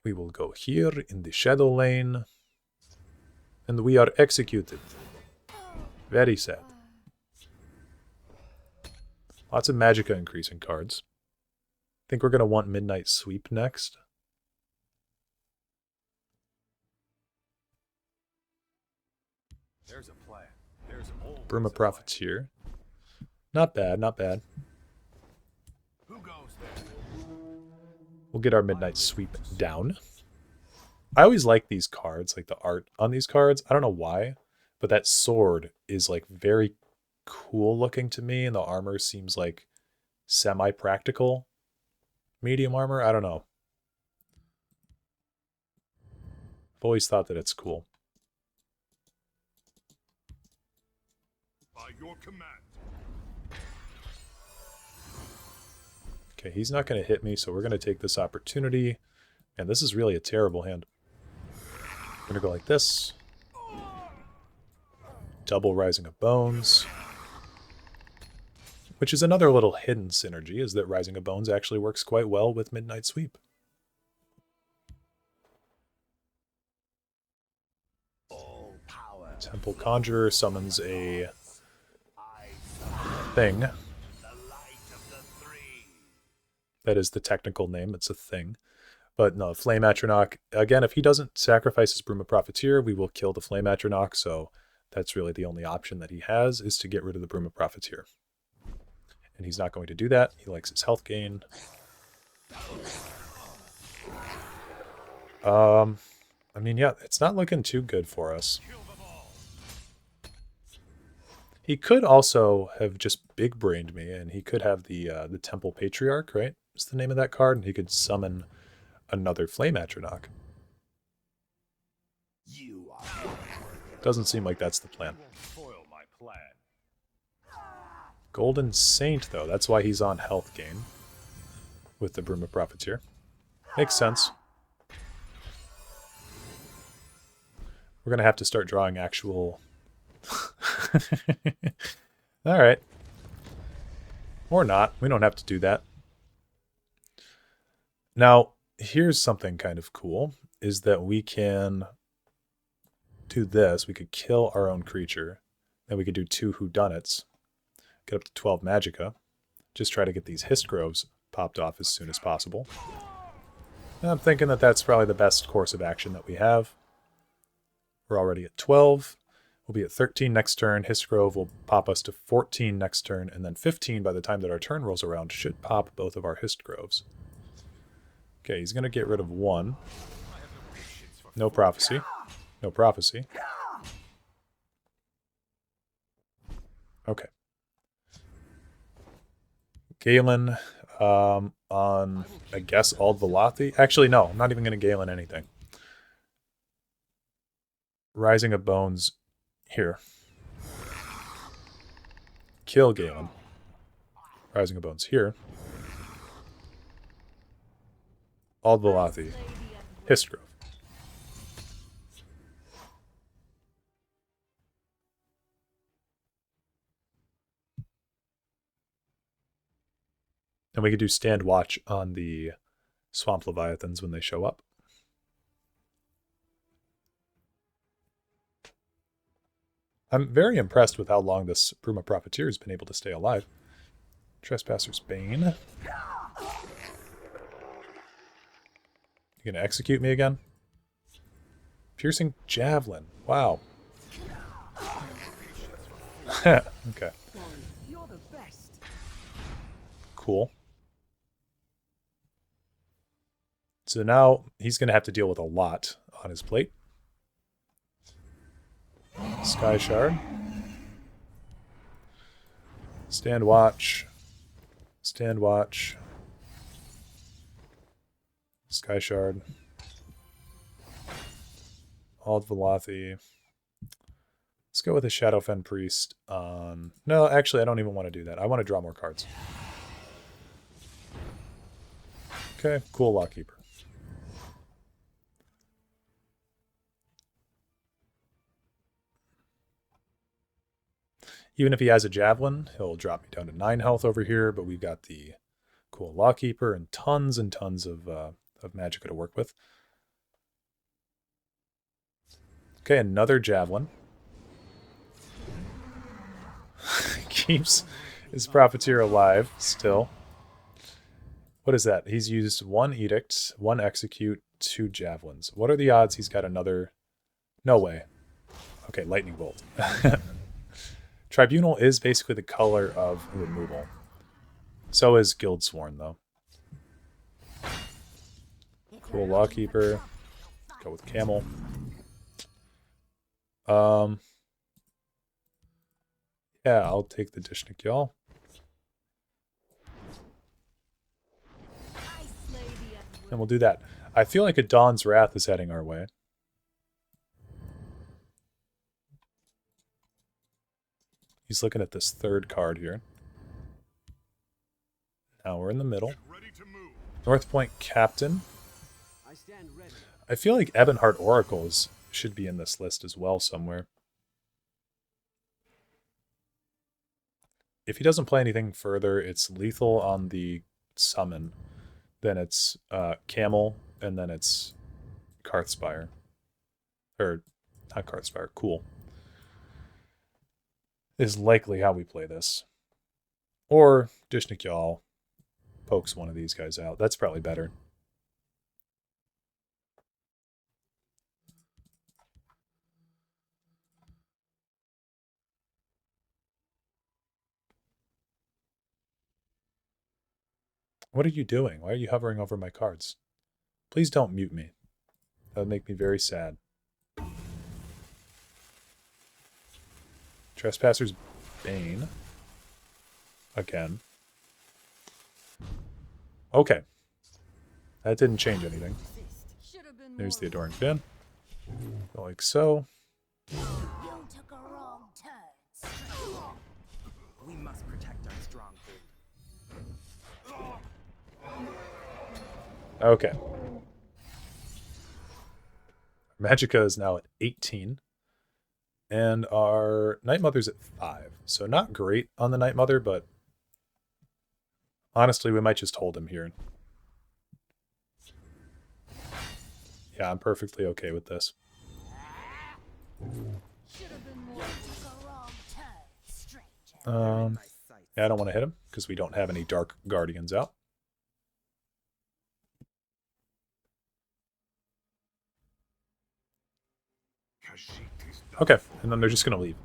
we will go here in the shadow lane, and we are executed. Very sad. Lots of Magicka increasing cards. I think we're going to want Midnight Sweep next. There's a plan. There's always Bruma a plan. Profiteer. Not bad, not bad. Who goes there? We'll get our Midnight Sweep down. I always like these cards, like the art on these cards. I don't know why, but that sword is like very cool looking to me, and the armor seems like semi-practical. Medium armor? I don't know. I've always thought that it's cool. By your command. Okay, he's not going to hit me, so we're going to take this opportunity. And this is really a terrible hand. I'm going to go like this. Double Rising of Bones. Which is another little hidden synergy, is that Rising of Bones actually works quite well with Midnight Sweep. All power. Temple Conjurer summons a I thing. the light of the three. That is the technical name, it's a thing. But no, Flame Atronach, again, if he doesn't sacrifice his Bruma Profiteer, we will kill the Flame Atronach, so that's really the only option that he has, is to get rid of the Bruma Profiteer. And he's not going to do that. He likes his health gain. I mean, yeah, it's not looking too good for us. He could also have just big-brained me, and he could have the Temple Patriarch, right? Is the name of that card, and he could summon another Flame Atronach. You are Doesn't seem like that's the plan. Foil my plan. Golden Saint, though, that's why he's on health gain with the Bruma Profiteer. Makes sense. We're going to have to start drawing actual... Alright. Or not. We don't have to do that. Now, here's something kind of cool, is that we can do this. We could kill our own creature. Then we could do 2 whodunits. Get up to 12 Magicka. Just try to get these Histgroves popped off as soon as possible. And I'm thinking that that's probably the best course of action that we have. We're already at 12. We'll be at 13 next turn. Histgrove will pop us to 14 next turn, and then 15 by the time that our turn rolls around should pop both of our Histgroves. Okay, he's going to get rid of 1. No Prophecy. No Prophecy. Okay. Galen on, I guess, Ald Velothi. Actually, no, I'm not even going to Galen anything. Rising of Bones here. Kill Galen. Rising of Bones here. Aldvalathi. Histgrove. And we could do Stand Watch on the Swamp Leviathans when they show up. I'm very impressed with how long this Bruma Profiteer has been able to stay alive. Trespasser's Bane. You gonna execute me again? Piercing Javelin. Wow. Okay. You're the best. Cool. So now he's going to have to deal with a lot on his plate. Sky Shard. Stand Watch. Stand Watch. Sky Shard. Aldvalathi. Let's go with a Shadowfen Priest on... No, actually, I don't even want to do that. I want to draw more cards. Okay, cool Lockkeeper. Even if he has a Javelin, he'll drop me down to 9 health over here, but we've got the cool Lockkeeper and tons of Magicka to work with. Okay, another Javelin. Keeps his Profiteer alive still. What is that? He's used 1 Edict, 1 Execute, 2 Javelins. What are the odds he's got another... No way. Okay, Lightning Bolt. Tribunal is basically the color of removal. So is Guildsworn, though. Cool Lawkeeper. Go with Camel. Yeah, I'll take the Dishnik, y'all. And we'll do that. I feel like a Dawn's Wrath is heading our way. He's looking at this 3rd card here. Now we're in the middle. North Point Captain. I feel like Ebonheart Oracles should be in this list as well somewhere. If he doesn't play anything further, it's lethal on the summon. Then it's Camel, and then it's Karthspire. Or, not Karthspire, Cool. Is likely how we play this. Or Dishnik Y'all pokes one of these guys out. That's probably better. What are you doing? Why are you hovering over my cards? Please don't mute me. That would make me very sad. Trespasser's Bane. Again. Okay. That didn't change anything. There's the Adoring Fin. Like so. You took a wrong turn. We must protect our stronghold. Okay. Magicka is now at 18. And our Night Mother's at 5. So not great on the Night Mother, but honestly, we might just hold him here. Yeah, I'm perfectly okay with this. Yeah, I don't want to hit him because we don't have any Dark Guardians out. Okay, and then they're just going to leave,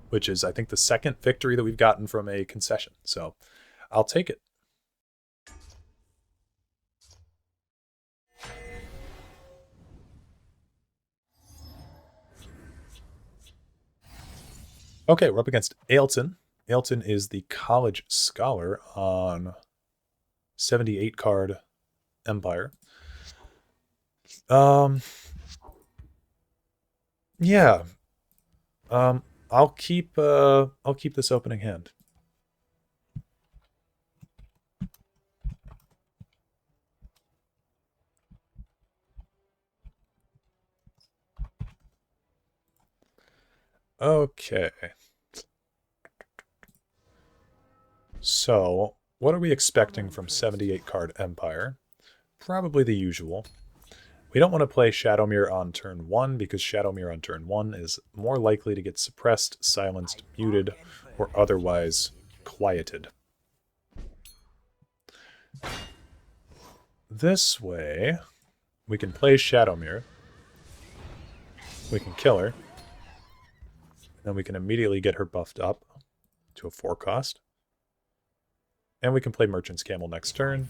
which is, I think, the 2nd victory that we've gotten from a concession. So I'll take it. Okay, we're up against Ailton. Ailton is the College Scholar on 78 card Empire. Yeah. I'll keep this opening hand. Okay. So, what are we expecting from 78 card Empire? Probably the usual. We don't want to play Shadowmere on turn 1 because Shadowmere on turn 1 is more likely to get suppressed, silenced, muted, or otherwise quieted. This way, we can play Shadowmere. We can kill her. Then we can immediately get her buffed up to a 4 cost. And we can play Merchant's Camel next turn.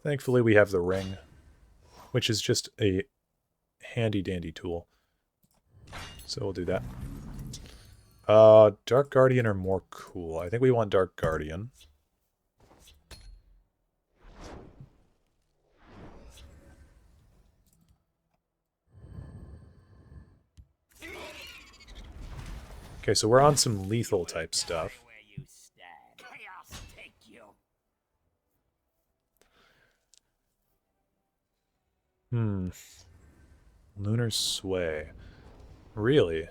Thankfully, we have the ring, which is just a handy-dandy tool. So we'll do that. Dark Guardian are more cool. I think we want Dark Guardian. Okay, so we're on some lethal type stuff. Lunar Sway. Really?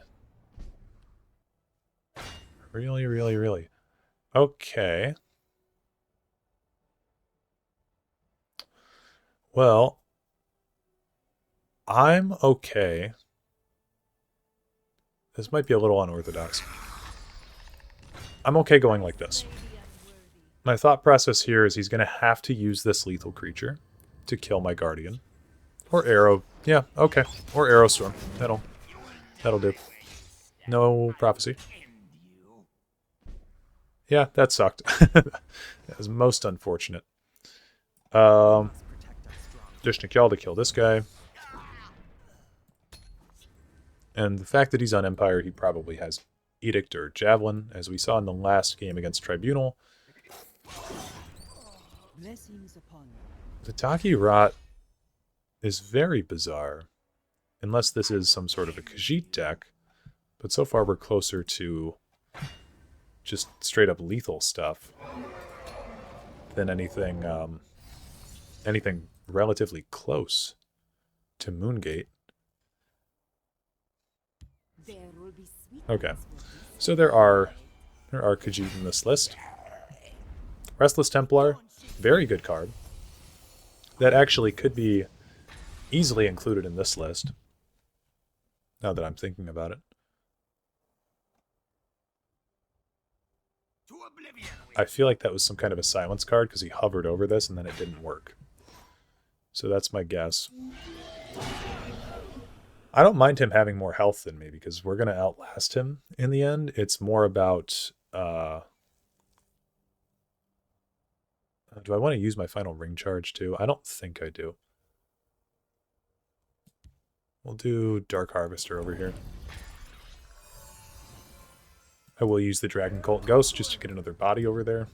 Really? Okay. Well, I'm okay. This might be a little unorthodox. I'm okay going like this. My thought process here is he's going to have to use this lethal creature to kill my Guardian. Or Arrow. Yeah, okay. Or Arrow Storm. That'll do. No prophecy. Yeah, that sucked. That was most unfortunate. Dishnik to kill this guy. And the fact that he's on Empire, he probably has Edict or Javelin, as we saw in the last game against Tribunal. The Taki Rot is very bizarre, unless this is some sort of a Khajiit deck, but so far we're closer to just straight up lethal stuff than anything anything relatively close to Moongate. Okay, so there are Khajiit in this list. Restless Templar, very good card. That actually could be easily included in this list, now that I'm thinking about it. I feel like that was some kind of a silence card because he hovered over this and then it didn't work. So that's my guess. I don't mind him having more health than me because we're going to outlast him in the end. It's more about... do I want to use my final ring charge too? I don't think I do. We'll do Dark Harvester over here. I will use the Dragon Cult Ghost just to get another body over there.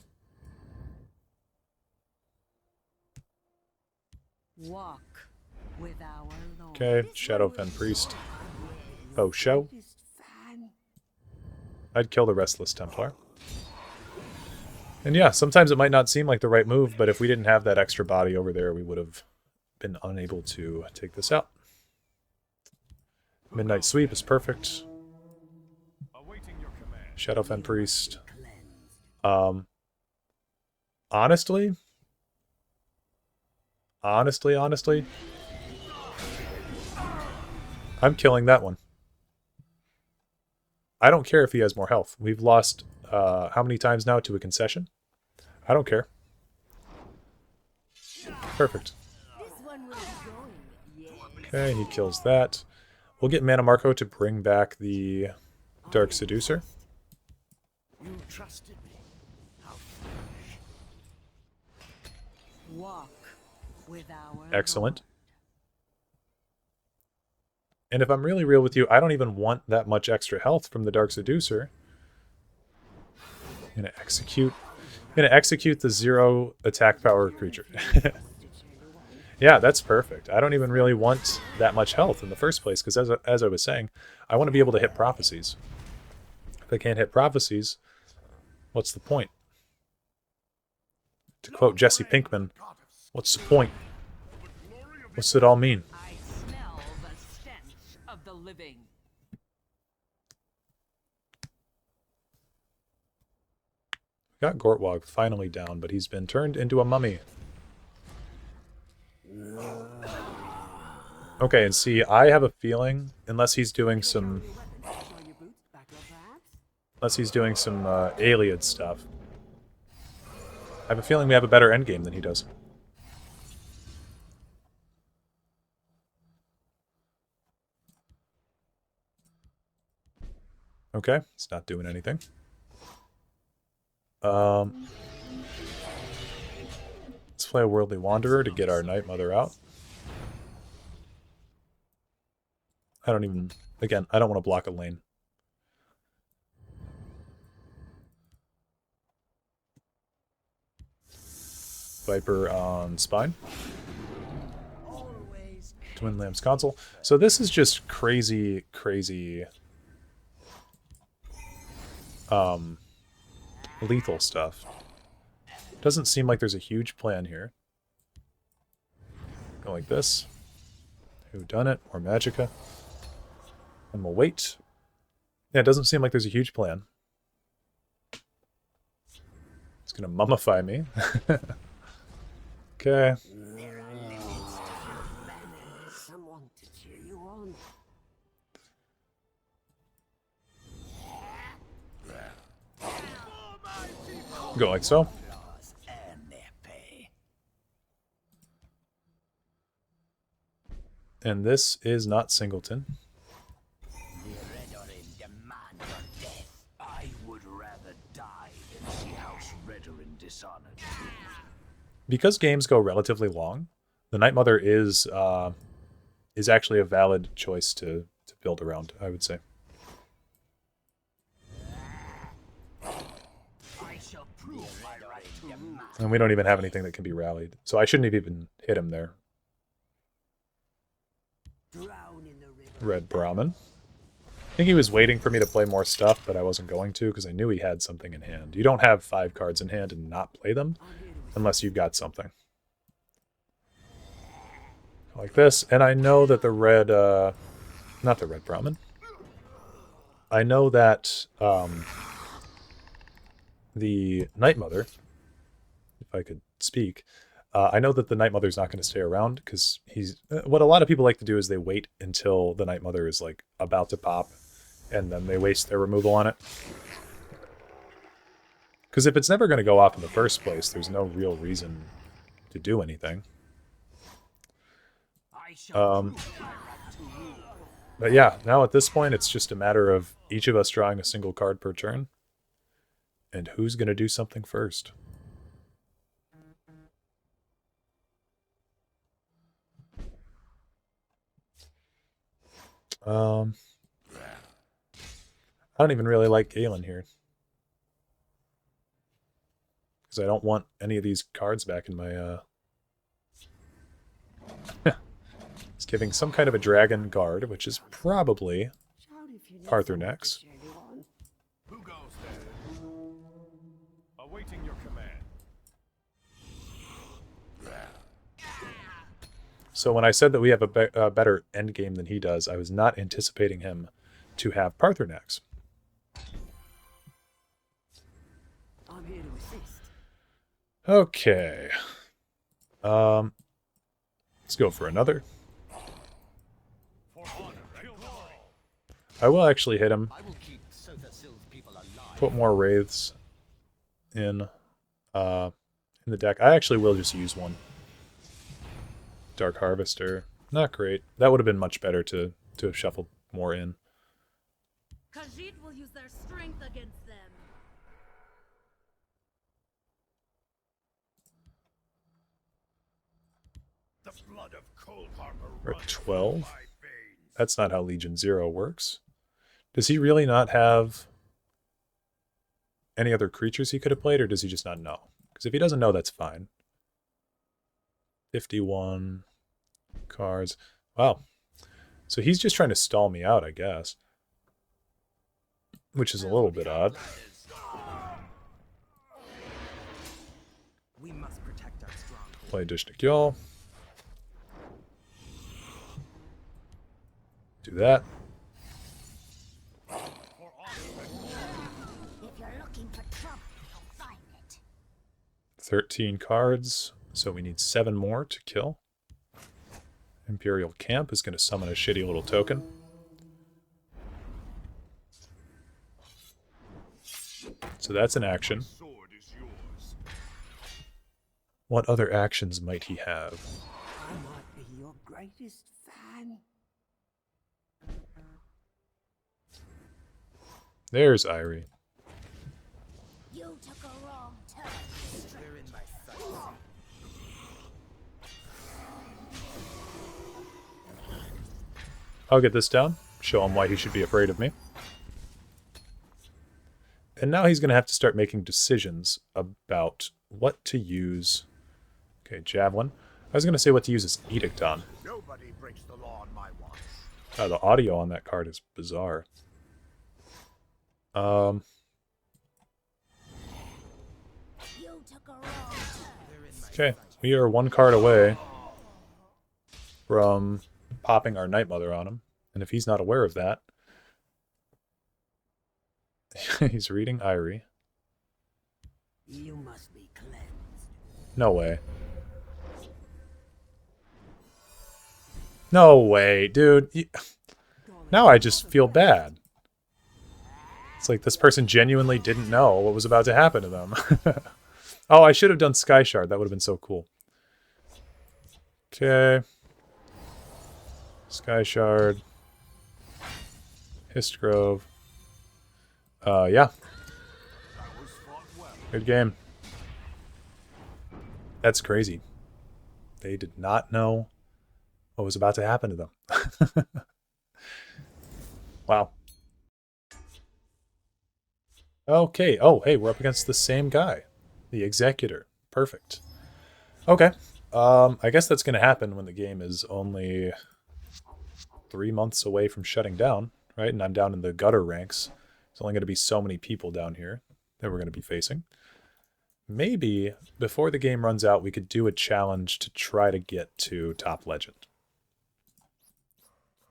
Walk with our Lord. Okay, Shadow Fen Priest. Oh, show. I'd kill the Restless Templar. And yeah, sometimes it might not seem like the right move, but if we didn't have that extra body over there, we would have been unable to take this out. Midnight Sweep is perfect. Shadowfen Priest. Honestly, I'm killing that one. I don't care if he has more health. We've lost how many times now to a concession? I don't care. Perfect. Okay, he kills that. We'll get Mana Marco to bring back the Dark Seducer. You trusted me. How foolish. Walk with our Excellent. And if I'm really real with you, I don't even want that much extra health from the Dark Seducer. I'm gonna execute the 0 attack power creature. Yeah, that's perfect. I don't even really want that much health in the first place, because as I was saying, I want to be able to hit prophecies. If I can't hit prophecies, what's the point? To quote Jesse Pinkman, what's the point? What's it all mean? I smell Got Gortwog finally down, but he's been turned into a mummy. Okay, and see, I have a feeling, unless he's doing some Aliad stuff, I have a feeling we have a better endgame than he does. Okay, it's not doing anything. Let's play a Worldly Wanderer to get our Night Mother out. I don't even... Again, I don't want to block a lane. Viper on Spine. Twin Lamb's Console. So this is just crazy, crazy... lethal stuff. Doesn't seem like there's a huge plan here. Go like this. Whodunit or Magicka. And we'll wait. Yeah, it doesn't seem like there's a huge plan. It's gonna mummify me. Okay. Someone to cheer you on. Go like so. And this is not Singleton. I would rather die than see House Redoran dishonored. Because games go relatively long, the Night Mother is actually a valid choice to build around, I would say. I shall prove my right to demand. And we don't even have anything that can be rallied. So I shouldn't have even hit him there. Drown in the river. Red Brahmin. I think he was waiting for me to play more stuff, but I wasn't going to because I knew he had something in hand. You don't have 5 cards in hand and not play them unless you've got something. Like this. And I know that the red... not the Red Brahmin. I know that the Night Mother, if I could speak, I know that the Night Mother's not going to stay around because he's... what a lot of people like to do is they wait until the Night Mother is like about to pop and then they waste their removal on it. Because if it's never going to go off in the first place, there's no real reason to do anything. But yeah, now at this point, it's just a matter of each of us drawing a single card per turn. And who's going to do something first? I don't even really like Galen here. Because I don't want any of these cards back in my... It's giving some kind of a dragon guard, which is probably Parthurnax. Who goes there? Awaiting your command. So when I said that we have a better endgame than he does, I was not anticipating him to have Parthurnax. I'm here to assist. Okay. Let's go for another. For honor, kill them all. I will actually hit him. I will keep Sothasil's people alive. Put more wraiths in the deck. I actually will just use one. Dark Harvester. Not great. That would have been much better to have shuffled more in. Khajiit will use their strength against them. The blood of Cold Harbor We're at runs 12. through my veins. That's not how Legion Zero works. Does he really not have any other creatures he could have played, or does he just not know? Because if he doesn't know, that's fine. 51 cards. Wow. So he's just trying to stall me out, I guess. Which is a little bit odd. We must protect our stronghold. Play Dishnik Y'all. Do that. If you're looking for trouble, you'll find it. 13 cards, so we need 7 more to kill. Imperial Camp is going to summon a shitty little token. So that's an action. Sword is yours. What other actions might he have? I might be your greatest fan. There's Irie. You took a wrong turn. They're in my sights. I'll get this down, show him why he should be afraid of me. And now he's going to have to start making decisions about what to use. Okay, Javelin. I was going to say what to use his Edict on. Nobody breaks the law on my watch. The audio on that card is bizarre. You took a wrong turn. Okay, we are 1 card away from popping our Night Mother on him. And if he's not aware of that, he's reading Irie. You must be cleansed. No way. No way, dude. Now I just feel bad. It's like this person genuinely didn't know what was about to happen to them. Oh, I should have done Sky Shard. That would have been so cool. Okay. Sky Shard. Histgrove. Yeah. Good game. That's crazy. They did not know what was about to happen to them. Wow. Okay. Oh, hey, we're up against the same guy. The Executor. Perfect. Okay. I guess that's going to happen when the game is only 3 months away from shutting down, right? And I'm down in the gutter ranks. There's only going to be so many people down here that we're going to be facing. Maybe before the game runs out, we could do a challenge to try to get to top legend.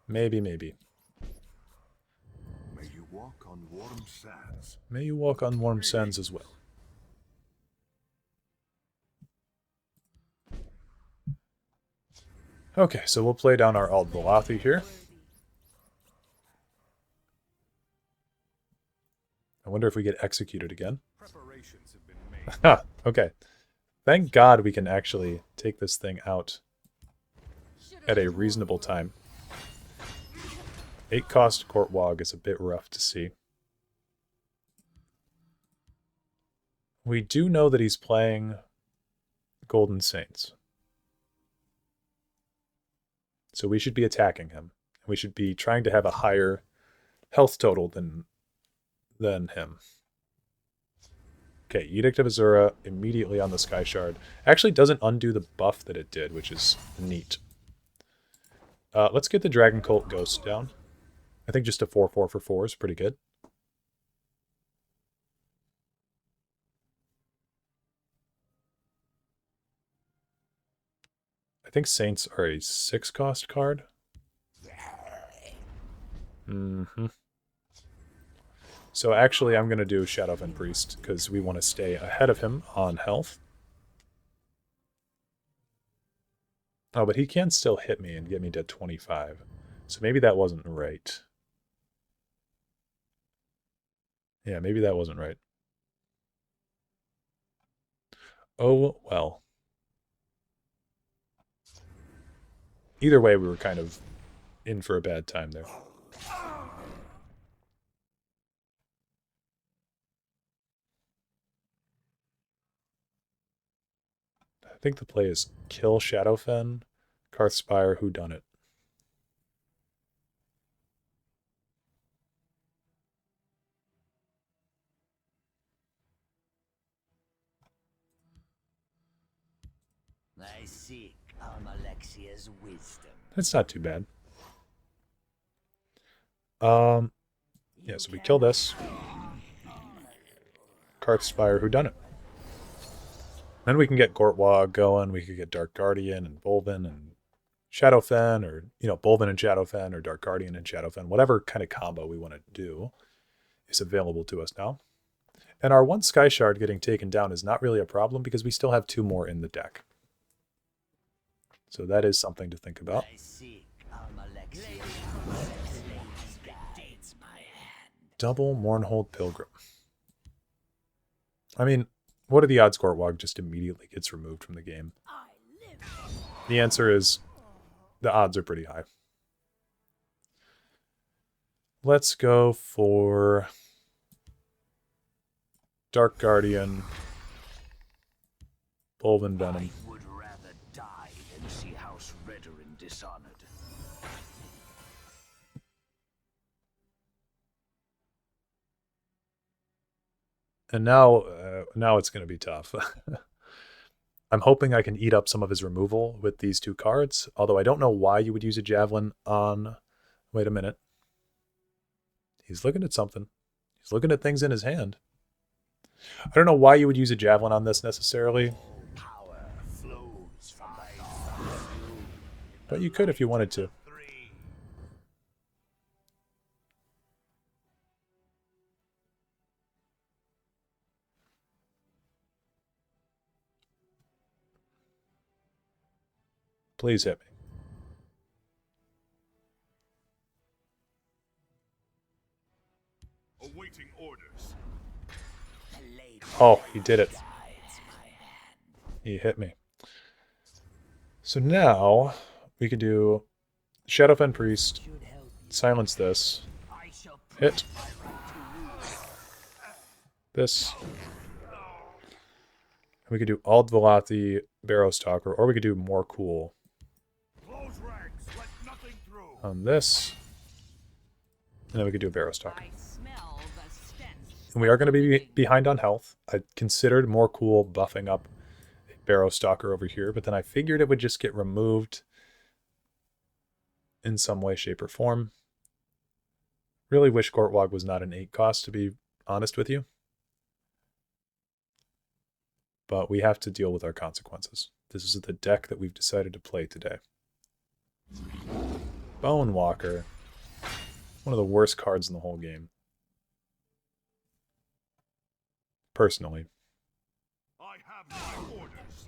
Maybe. May you walk on warm sands. May you walk on warm sands as well. Okay, so we'll play down our Aldbalathi here. I wonder if we get executed again. Preparations have been made. Ha! Okay. Thank God we can actually take this thing out at a reasonable time. 8 cost Courtwog is a bit rough to see. We do know that he's playing Golden Saints. So we should be attacking him. We should be trying to have a higher health total than him. Okay, Edict of Azura immediately on the Sky Shard. Actually doesn't undo the buff that it did, which is neat. Let's get the Dragon Cult Ghost down. I think just a 4/4 for 4 is pretty good. I think Saints are a 6 cost card. So actually I'm going to do Shadowfen Priest because we want to stay ahead of him on health. Oh, but he can still hit me and get me to 25. So maybe that wasn't right. Yeah, maybe that wasn't right. Oh, well. Either way, we were kind of in for a bad time there. I think the play is kill Shadowfen, Karthspire, Whodunit. I seek Almalexia's wisdom. That's not too bad. Yeah, so we kill this. Karthspire, Whodunit. Then we can get Gortwog going. We could get Dark Guardian and Bolvin and Shadowfen, or, Bolvin and Shadowfen, or Dark Guardian and Shadowfen. Whatever kind of combo we want to do is available to us now. And our one Sky Shard getting taken down is not really a problem because we still have 2 more in the deck. So that is something to think about. I seek Almalexia. Dictates my hand. Double Mournhold Pilgrim. I mean, what are the odds Gortwog just immediately gets removed from the game? I live. The answer is the odds are pretty high. Let's go for Dark Guardian, Bolvin Venom. I would rather die than see House Redoran dishonored. And now it's going to be tough. I'm hoping I can eat up some of his removal with these 2 cards, although I don't know why you would use a Javelin on... Wait a minute. He's looking at something. He's looking at things in his hand. I don't know why you would use a Javelin on this necessarily, Power flows from my thoughts. but you could if you wanted to. 3. Please hit me. Awaiting orders. The lady Oh, he did it. guides my hand. He hit me. So now we could do Shadowfen Priest, Should help you. silence this, I shall hit my right to rule. this. We could do Ald Valathi, Barrowstalker, or we could do more cool Close ranks. Let nothing through. on this. And then we could do a Barrowstalker. I smell the stench. And we are going to of be living. behind on health. I considered more cool buffing up Barrowstalker over here, but then I figured it would just get removed in some way, shape, or form. Really wish Gortwog was not an 8 cost, to be honest with you. But we have to deal with our consequences. This is the deck that we've decided to play today. Bone Walker. One of the worst cards in the whole game. Personally. I have my orders.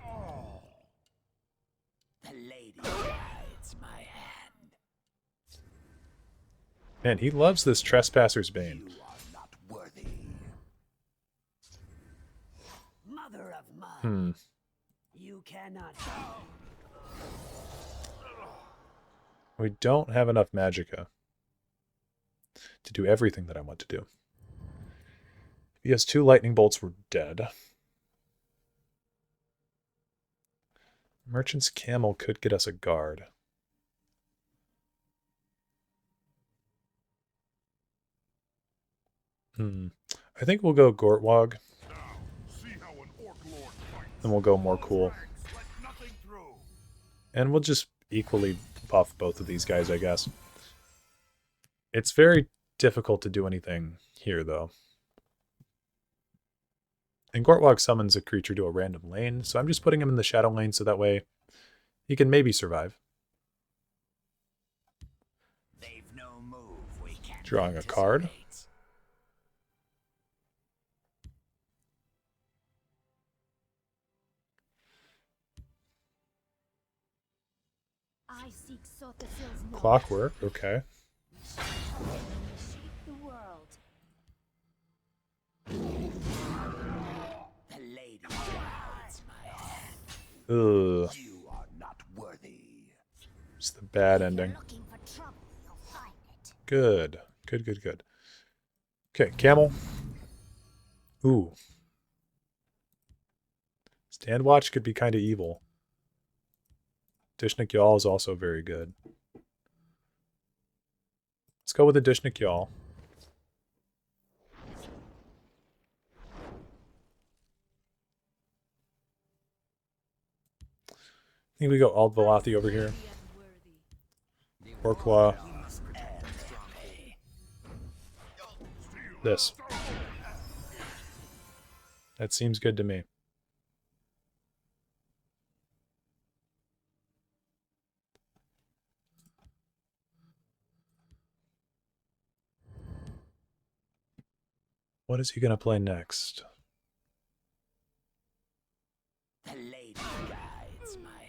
The lady guides my hand. Man, he loves this Trespasser's Bane. You are not worthy. Mother of mud. Hmm. You cannot. We don't have enough Magicka to do everything that I want to do. If he has 2 Lightning Bolts, we're dead. Merchant's Camel could get us a guard. I think we'll go Gortwog, Now, see how an Orc Lord fights. and we'll go more cool. Ranks. Let nothing through. And we'll just equally buff both of these guys, I guess. It's very difficult to do anything here, though. And Gortwog summons a creature to a random lane, so I'm just putting him in the shadow lane so that way he can maybe survive. They've no move we can't Drawing a card. anticipate. I seek Sothasil's knowledge. Clockwork, okay. The world. The lady guides my hand. Ugh, You are not worthy. it's the bad If ending. you're looking for trouble, you'll find it. Good. Good, good, good. Okay, Camel. Ooh. Stand Watch could be kind of evil. Dishnik Yawl is also very good. Let's go with the Dishnik Yawl. I think we go Ald Valathi over here. Orclaw. This. That seems good to me. What is he going to play next? The lady guides my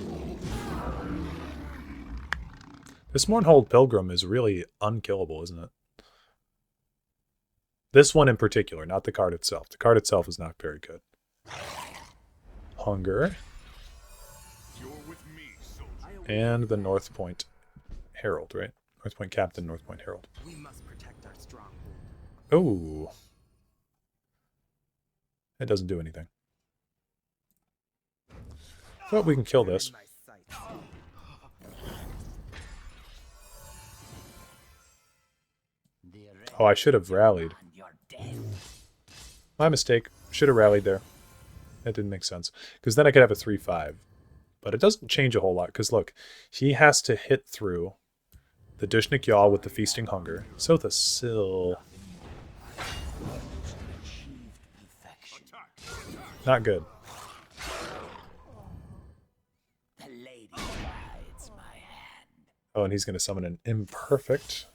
hand. This Mournhold Pilgrim is really unkillable, isn't it? This one in particular, not the card itself. The card itself is not very good. Hunger. You're with me, soldier. And the North Point Herald, right? North Point Captain, North Point Herald. We must protect our stronghold. Oh. It doesn't do anything. But we can kill this. My sights. Oh, I should have rallied. On your death. My mistake. Should have rallied there. That didn't make sense. Because then I could have a 3-5. But it doesn't change a whole lot. Because look, he has to hit through the Dushnik Yaw with the Feasting Hunger. So the Sill. Not good. The lady guides my hand. Oh, and he's going to summon an Imperfect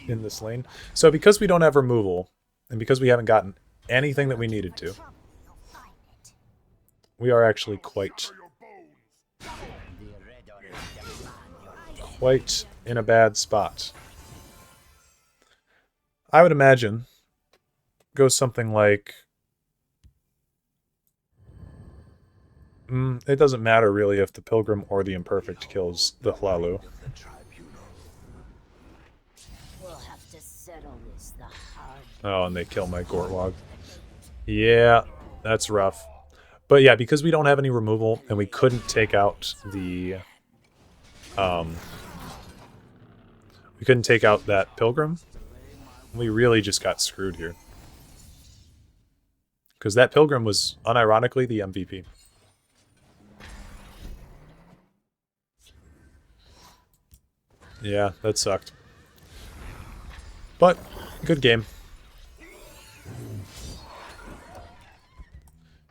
in this lane. So because we don't have removal, and because we haven't gotten anything that we needed to, Trouble, you'll find it. we are actually quite in a bad spot. I would imagine goes something like... it doesn't matter really if the Pilgrim or the Imperfect kills the Hlalu. We'll have to settle this the hard Oh, and they kill my Gortwog. Yeah, that's rough. But yeah, because we don't have any removal and we couldn't take out the... we couldn't take out that Pilgrim. We really just got screwed here. Because that Pilgrim was, unironically, the MVP. Yeah, that sucked. But, good game.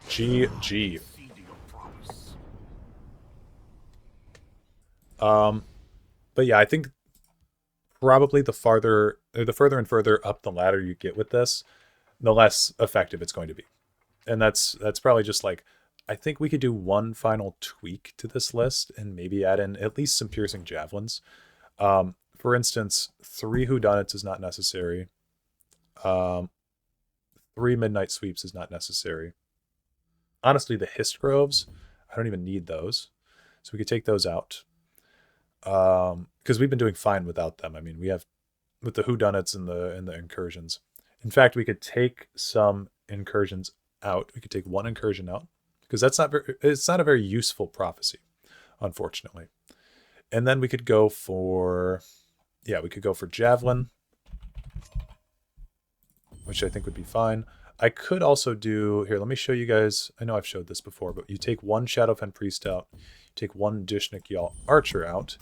GG. But yeah, I think probably the further and further up the ladder you get with this, the less effective it's going to be. And that's probably just like, I think we could do one final tweak to this list and maybe add in at least some piercing javelins. For instance, 3 whodunits is not necessary. 3 midnight sweeps is not necessary. Honestly, the Histgroves, I don't even need those. So we could take those out. Because we've been doing fine without them. I mean, we have with the whodunits and the incursions. In fact, we could take some incursions out. We could take 1 incursion out because it's not a very useful prophecy, unfortunately. And then we could go for javelin, which I think would be fine. I could also do here. Let me show you guys. I know I've showed this before, but you take 1 Shadowfen Priest out, you take 1 Dushnik Yaw Archer out,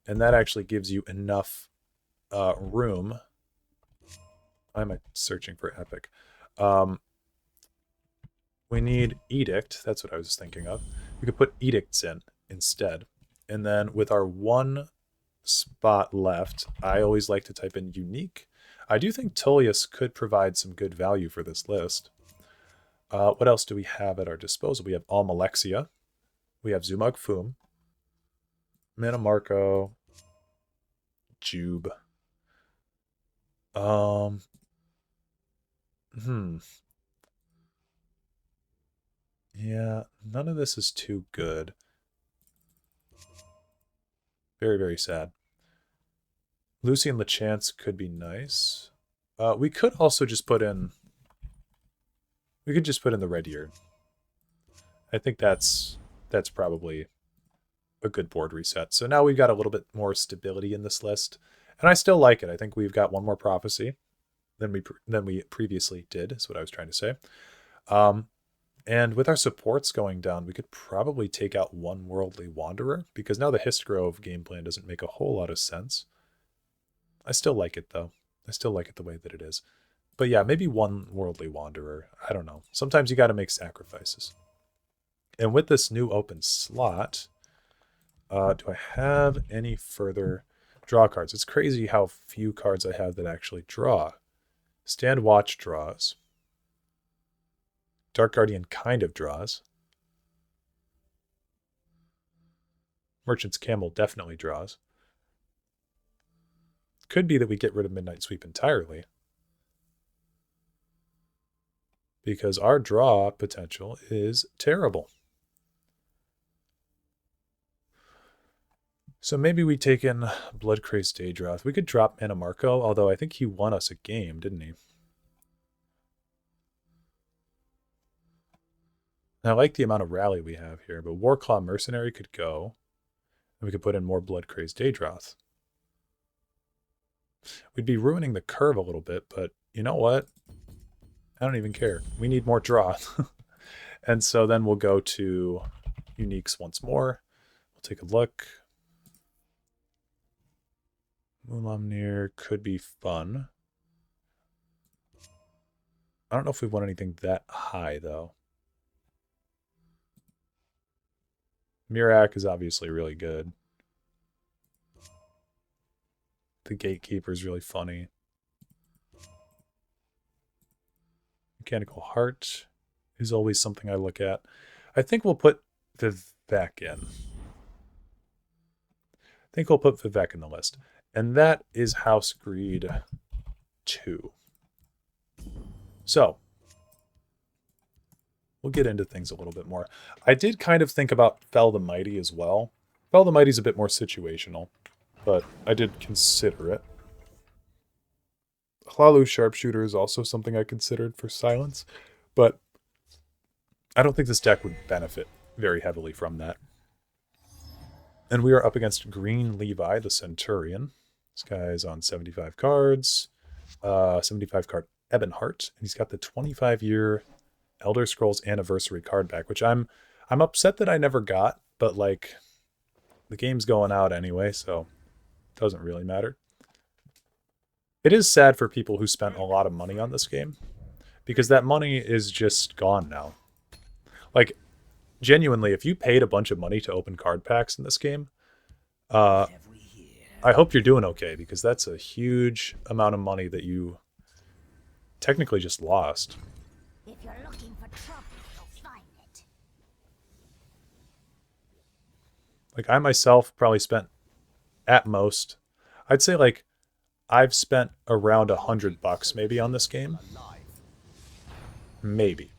and that actually gives you enough room. Why am I searching for epic? We need Edict. That's what I was thinking of. We could put Edicts in instead. And then with our 1 spot left, I always like to type in Unique. I do think Tullius could provide some good value for this list. What else do we have at our disposal? We have Almalexia. We have Zumug Fum. Manamarco. Jube. Yeah, none of this is too good. Very, very sad. Lucy and LeChance could be nice. We could also just put in... We could just put in the Red Ear. I think that's probably a good board reset. So now we've got a little bit more stability in this list. And I still like it. I think we've got 1 more prophecy than we previously did, is what I was trying to say. And with our supports going down, we could probably take out 1 Worldly Wanderer, because now the Histgrove game plan doesn't make a whole lot of sense. I still like it, though. I still like it the way that it is. But yeah, maybe 1 Worldly Wanderer. I don't know. Sometimes you got to make sacrifices. And with this new open slot, do I have any further draw cards? It's crazy how few cards I have that actually draw. Stand Watch draws. Dark Guardian kind of draws. Merchant's Camel definitely draws. Could be that we get rid of Midnight Sweep entirely, because our draw potential is terrible. So maybe we take in Bloodcrazed Daedroth. We could drop Anamarco, although I think he won us a game, didn't he? And I like the amount of rally we have here, but Warclaw Mercenary could go. And we could put in more Bloodcrazed Daedroth. We'd be ruining the curve a little bit, but you know what? I don't even care. We need more draw. And so then we'll go to uniques once more. We'll take a look. Moonlamnir could be fun. I don't know if we want anything that high, though. Mirak is obviously really good. The Gatekeeper is really funny. Mechanical Heart is always something I look at. I think we'll put Vivek in. I think we'll put Vivek in the list. And that is House Greed 2. So, we'll get into things a little bit more. I did kind of think about Fell the Mighty as well. Fell the Mighty is a bit more situational, but I did consider it. Hlalu Sharpshooter is also something I considered for silence, but I don't think this deck would benefit very heavily from that. And we are up against Green Levi, the Centurion. This guy is on 75 cards, 75 card Ebonheart, and he's got the 25-year Elder Scrolls Anniversary card back, which I'm upset that I never got, but like the game's going out anyway, so it doesn't really matter. It is sad for people who spent a lot of money on this game, because that money is just gone now. Like, genuinely, if you paid a bunch of money to open card packs in this game, I hope you're doing okay, because that's a huge amount of money that you technically just lost. If you're looking for trouble, you'll find it. Like, I myself probably spent, at most, I'd say like, I've spent around $100 maybe on this game. Maybe.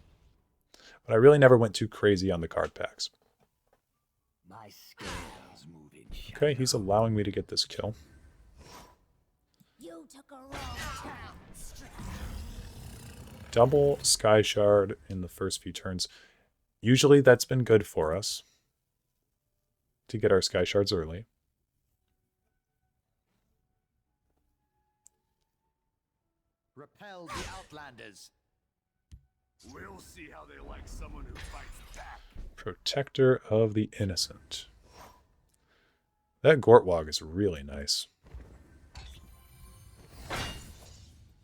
But I really never went too crazy on the card packs. My scales move in shadow. Okay, he's allowing me to get this kill. You took a wrong turn, Strand. Double Sky Shard in the first few turns. Usually that's been good for us to get our Sky Shards early. Repel the Outlanders. We'll see how they like someone who fights back. Protector of the Innocent. That Gortwog is really nice.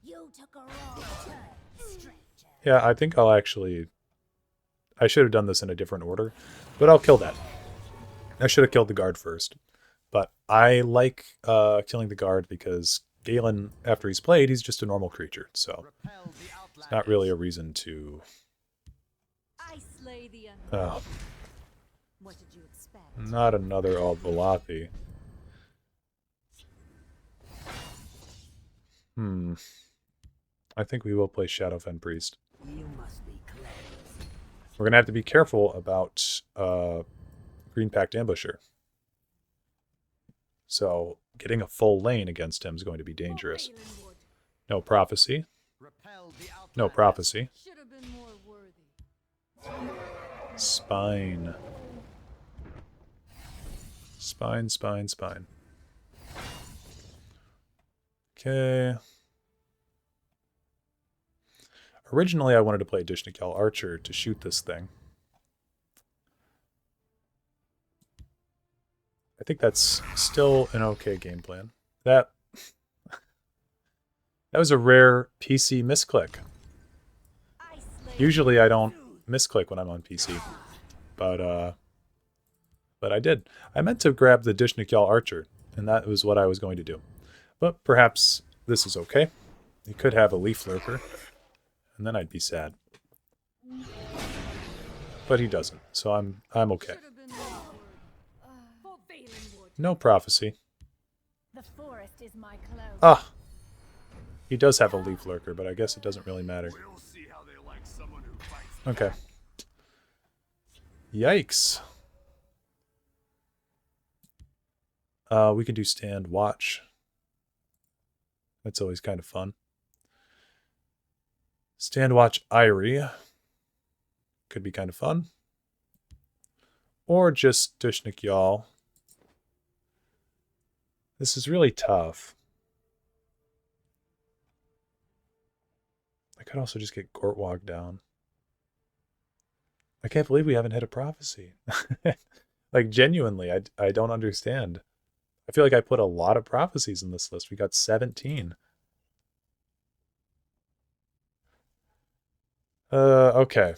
You took a wrong turn, stranger. Yeah, I think I'll actually... I should have done this in a different order, but I'll kill that. I should have killed the guard first. But I like killing the guard because Galen, after he's played, he's just a normal creature. So Repel the Outlanders. it's not really a reason to... I slay the Oh, What did you expect? not another Aldvalathi. I think we will play Shadowfen Priest. You must be cleansed. We're going to have to be careful about Green Pact Ambusher. So getting a full lane against him is going to be dangerous. No Prophecy. Repel the Outlanders. No Prophecy. Should have been more worthy. Spine. Spine, spine, spine. Okay. Originally, I wanted to play Dishnikel Archer to shoot this thing. I think that's still an okay game plan. That was a rare PC misclick. I slay Usually I don't misclick when I'm on PC, but I did. I meant to grab the Dishnikel Archer, and that was what I was going to do. But perhaps this is okay. He could have a Leaf Lurker, and then I'd be sad. But he doesn't, so I'm okay. No prophecy. The forest is my clothes. Ah! He does have a Leaf Lurker, but I guess it doesn't really matter. We'll see how they like someone who fights. Okay. Yikes. We can do Stand Watch. That's always kind of fun. Stand Watch Irie. Could be kind of fun. Or just Dushnik Y'all. This is really tough. I could also just get Gortwog down. I can't believe we haven't hit a prophecy. Like, genuinely, I don't understand. I feel like I put a lot of prophecies in this list. We got 17. Okay.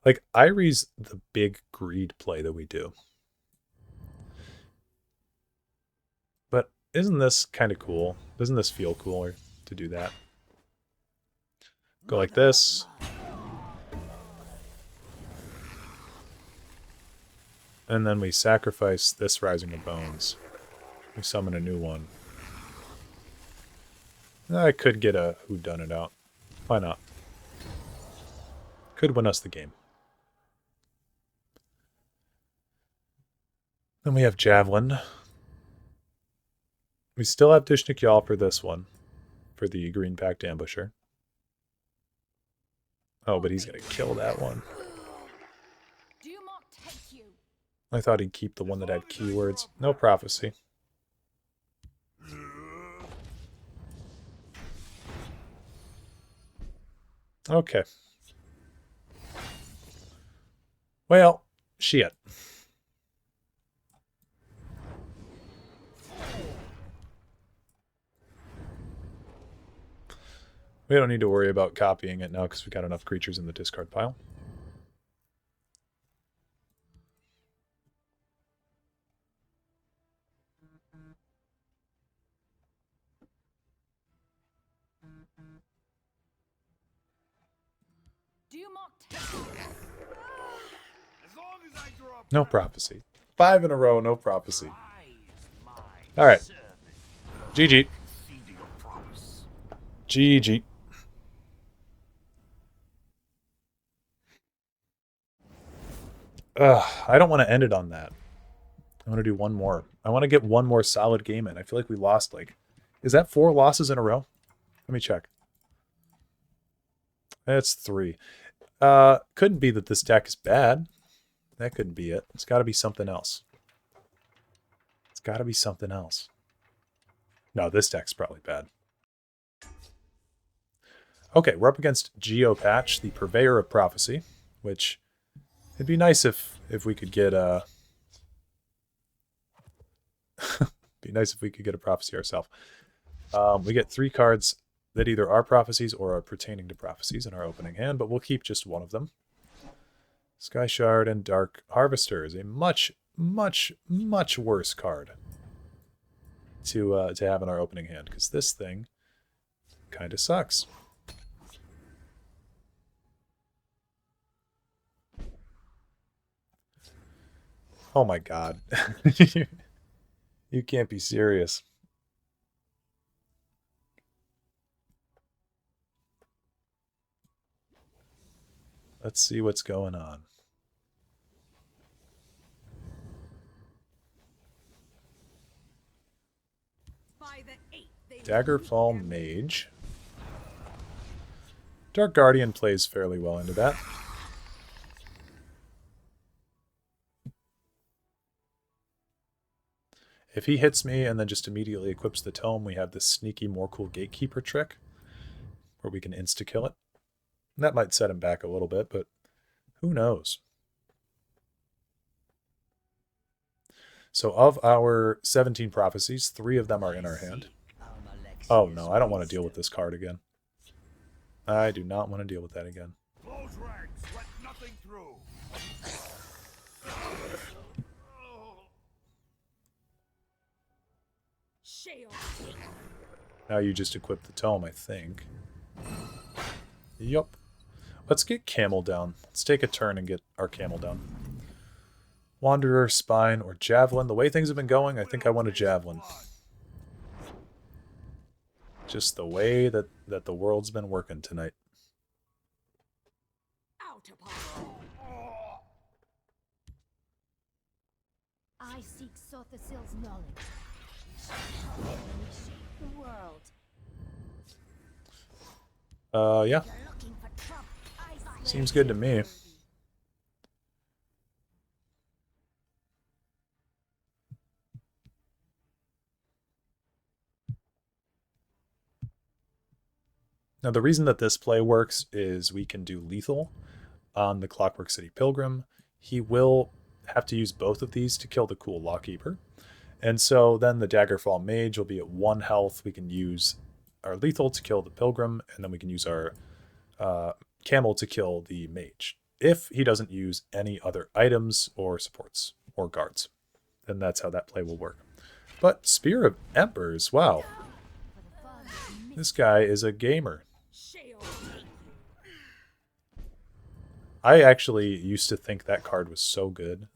Like, Irie's the big greed play that we do. But isn't this kind of cool? Doesn't this feel cooler to do that? Go like this. And then we sacrifice this Rising of Bones. We summon a new one. I could get a whodunit out. Why not? Could win us the game. Then we have Javelin. We still have Dushnik Y'all for this one. For the Green Pact Ambusher. Oh, but he's going to kill that one. I thought he'd keep the one that had keywords. No prophecy. Okay. Well, shit. We don't need to worry about copying it now because we got enough creatures in the discard pile. No prophecy. 5 in a row, no prophecy. Alright. GG. GG. I don't want to end it on that. I want to do one more. I want to get one more solid game in. I feel like we lost, like... Is that 4 losses in a row? Let me check. That's 3. Couldn't be that this deck is bad. That couldn't be it. It's got to be something else. It's got to be something else. No, this deck's probably bad. Okay, we're up against Geopatch, the Purveyor of Prophecy, which it'd be nice if we could get be nice if we could get a prophecy ourselves. We get 3 cards that either are prophecies or are pertaining to prophecies in our opening hand, but we'll keep just one of them. Sky Shard and Dark Harvester is a much, much, much worse card to have in our opening hand, because this thing kind of sucks. Oh my god. You can't be serious. Let's see what's going on. Daggerfall Mage. Dark Guardian plays fairly well into that. If he hits me and then just immediately equips the tome, we have this sneaky, more cool Gatekeeper trick where we can insta-kill it. That might set him back a little bit, but who knows? So of our 17 prophecies, 3 of them are in our hand. Oh no, I don't want to deal with this card again. I do not want to deal with that again. Close ranks, let nothing through. Now you just equip the tome, I think. Yup. Let's get Camel down. Let's take a turn and get our Camel down. Wanderer, Spine, or Javelin. The way things have been going, I think I want a Javelin. Just the way that the world's been working tonight. I seek Sothasil's knowledge. The world. Yeah. You're looking for trouble. Seems good to me. Now, the reason that this play works is we can do lethal on the Clockwork City Pilgrim. He will have to use both of these to kill the cool Lawkeeper. And so then the Daggerfall Mage will be at 1 health. We can use our lethal to kill the Pilgrim, and then we can use our Camel to kill the Mage. If he doesn't use any other items or supports or guards, then that's how that play will work. But Spear of Embers, wow. This guy is a gamer. I actually used to think that card was so good.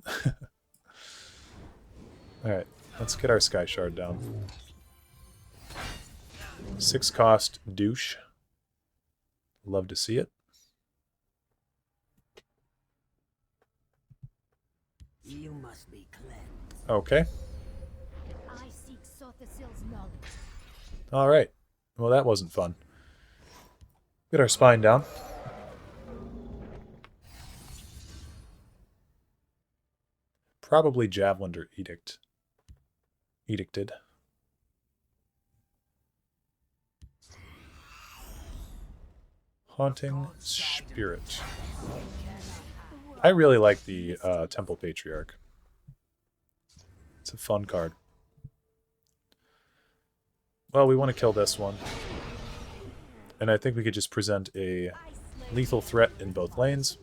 Alright, let's get our Sky Shard down. 6 cost douche. Love to see it. You must be cleansed. Okay. I seek Sothasil's knowledge. Alright. Well, that wasn't fun. Get our Spine down. Probably Javelin or Edict. Edicted. Haunting Spirit. I really like the Temple Patriarch. It's a fun card. Well, we want to kill this one. And I think we could just present a lethal threat in both lanes.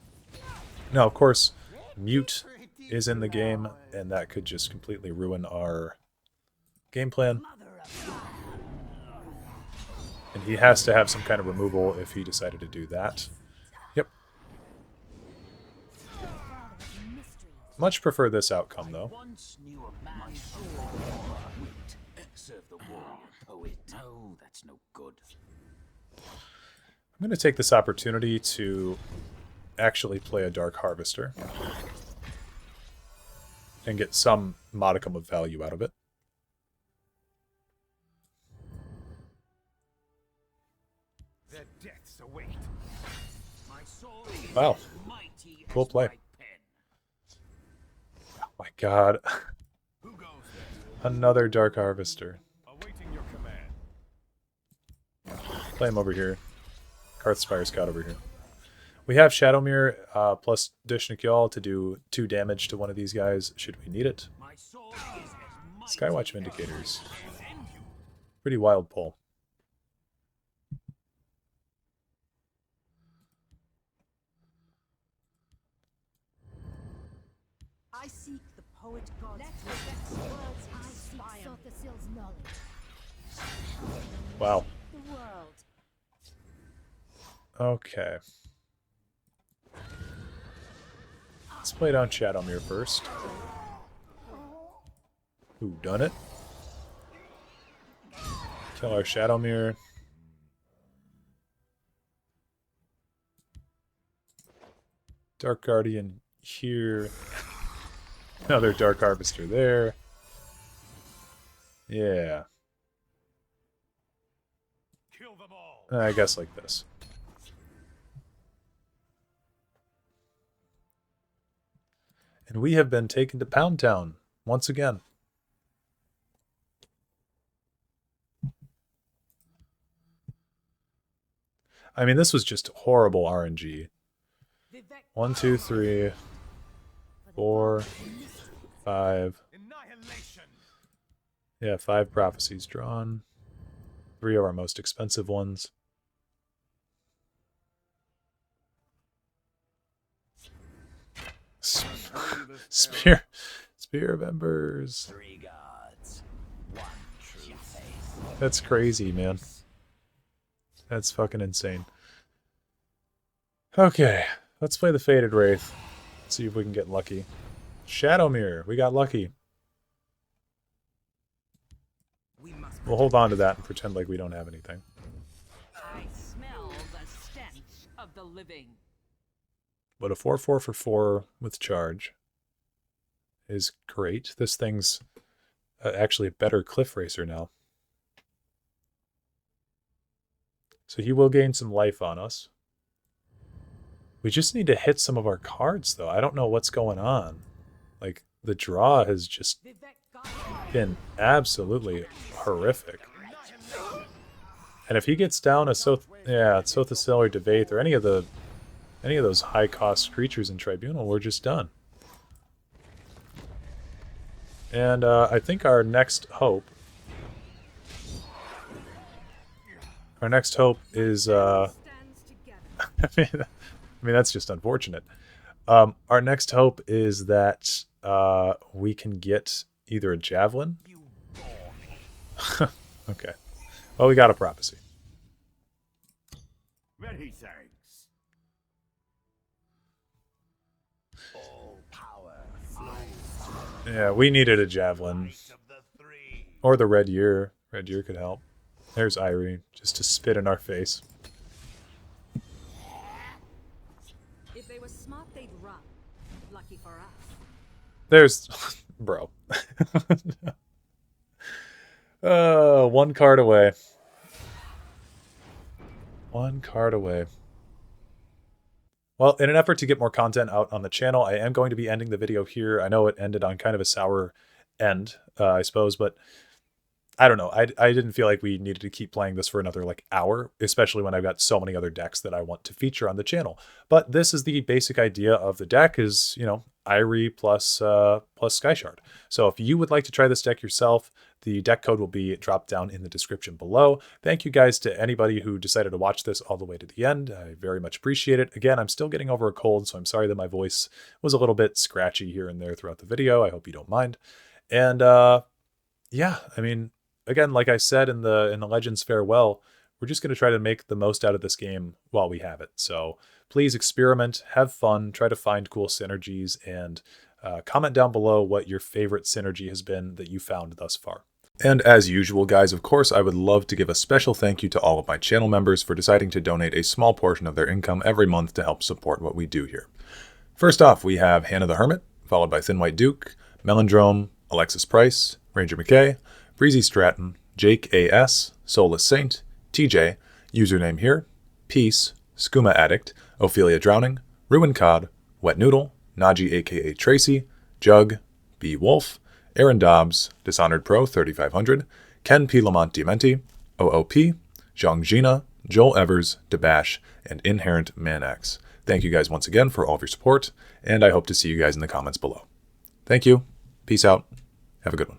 Now, of course, Mute is in the game, and that could just completely ruin our game plan. And he has to have some kind of removal if he decided to do that. Yep. Much prefer this outcome, though. Once knew a man wit. Serve the warrior poet. No, that's no good. I'm going to take this opportunity to actually play a Dark Harvester and get some modicum of value out of it. Their deaths await. My sword is Wow. as mighty Cool as play. my pen. Oh my god. Who goes there? Another Dark Harvester. Awaiting your command. Play him over here. Karthspire Scout over here. We have Shadowmere plus Dishnakyal to do 2 damage to one of these guys, should we need it. My sword is as mighty Skywatch Vindicators. as end you. Pretty wild pull. I seek the poet god's I seek Sothasil's knowledge. Wow. The world. Okay. Let's play down Shadowmere first. Who done it? Kill our Shadowmere. Dark Guardian here. Another Dark Harvester there. Yeah. Kill them all. I guess like this. And we have been taken to Pound Town once again. I mean, this was just horrible RNG. 1, 2, 3, 4, 5. Annihilation. Yeah, 5 prophecies drawn. 3 of our most expensive ones. Spear of Embers. 3 gods, 1 true faith. That's crazy, man. That's fucking insane. Okay, let's play the Faded Wraith. See if we can get lucky. Shadow Mirror, we got lucky. We'll hold on to that and pretend like we don't have anything. I smell the stench of the living. But a 4/4 for 4 with charge is great. This thing's actually a better Cliff Racer now. So he will gain some life on us. We just need to hit some of our cards, though. I don't know what's going on. Like, the draw has just been absolutely horrific. And if he gets down a Sothicil or Devaith or any of those high-cost creatures in Tribunal, we're just done. And I think our next hope is I mean that's just unfortunate. Our next hope is that we can get either a Javelin. Okay. Well, we got a Prophecy. Many thanks. All power flows. Yeah, we needed a Javelin. Of the three. Or the Red Year. Red Year could help. There's Irie, just to spit in our face. If they were smart, they'd run. Lucky for us. There's... Bro. One card away. One card away. Well, in an effort to get more content out on the channel, I am going to be ending the video here. I know it ended on kind of a sour end, I suppose, but I don't know. I didn't feel like we needed to keep playing this for another like hour, especially when I've got so many other decks that I want to feature on the channel. But this is the basic idea of the deck is, you know, Irie plus Skyshard. So if you would like to try this deck yourself, the deck code will be dropped down in the description below. Thank you guys to anybody who decided to watch this all the way to the end. I very much appreciate it. Again, I'm still getting over a cold, so I'm sorry that my voice was a little bit scratchy here and there throughout the video. I hope you don't mind. And yeah, I mean, again, like I said in the Legends Farewell, we're just going to try to make the most out of this game while we have it. So please experiment, have fun, try to find cool synergies, and comment down below what your favorite synergy has been that you found thus far. And as usual, guys, of course, I would love to give a special thank you to all of my channel members for deciding to donate a small portion of their income every month to help support what we do here. First off, we have Hannah the Hermit, followed by Thin White Duke, Melendrome, Alexis Price, Ranger McKay, Breezy Stratton, Jake A.S., Soulless Saint, TJ, username here, Peace, Skooma Addict, Ophelia Drowning, Ruin Cod, Wet Noodle, Naji aka Tracy, Jug, B. Wolf, Aaron Dobbs, Dishonored Pro 3500, Ken P. Lamont Dementi, OOP, Zhang Jina, Joel Evers, Debash, and Inherent Man X. Thank you guys once again for all of your support, and I hope to see you guys in the comments below. Thank you. Peace out. Have a good one.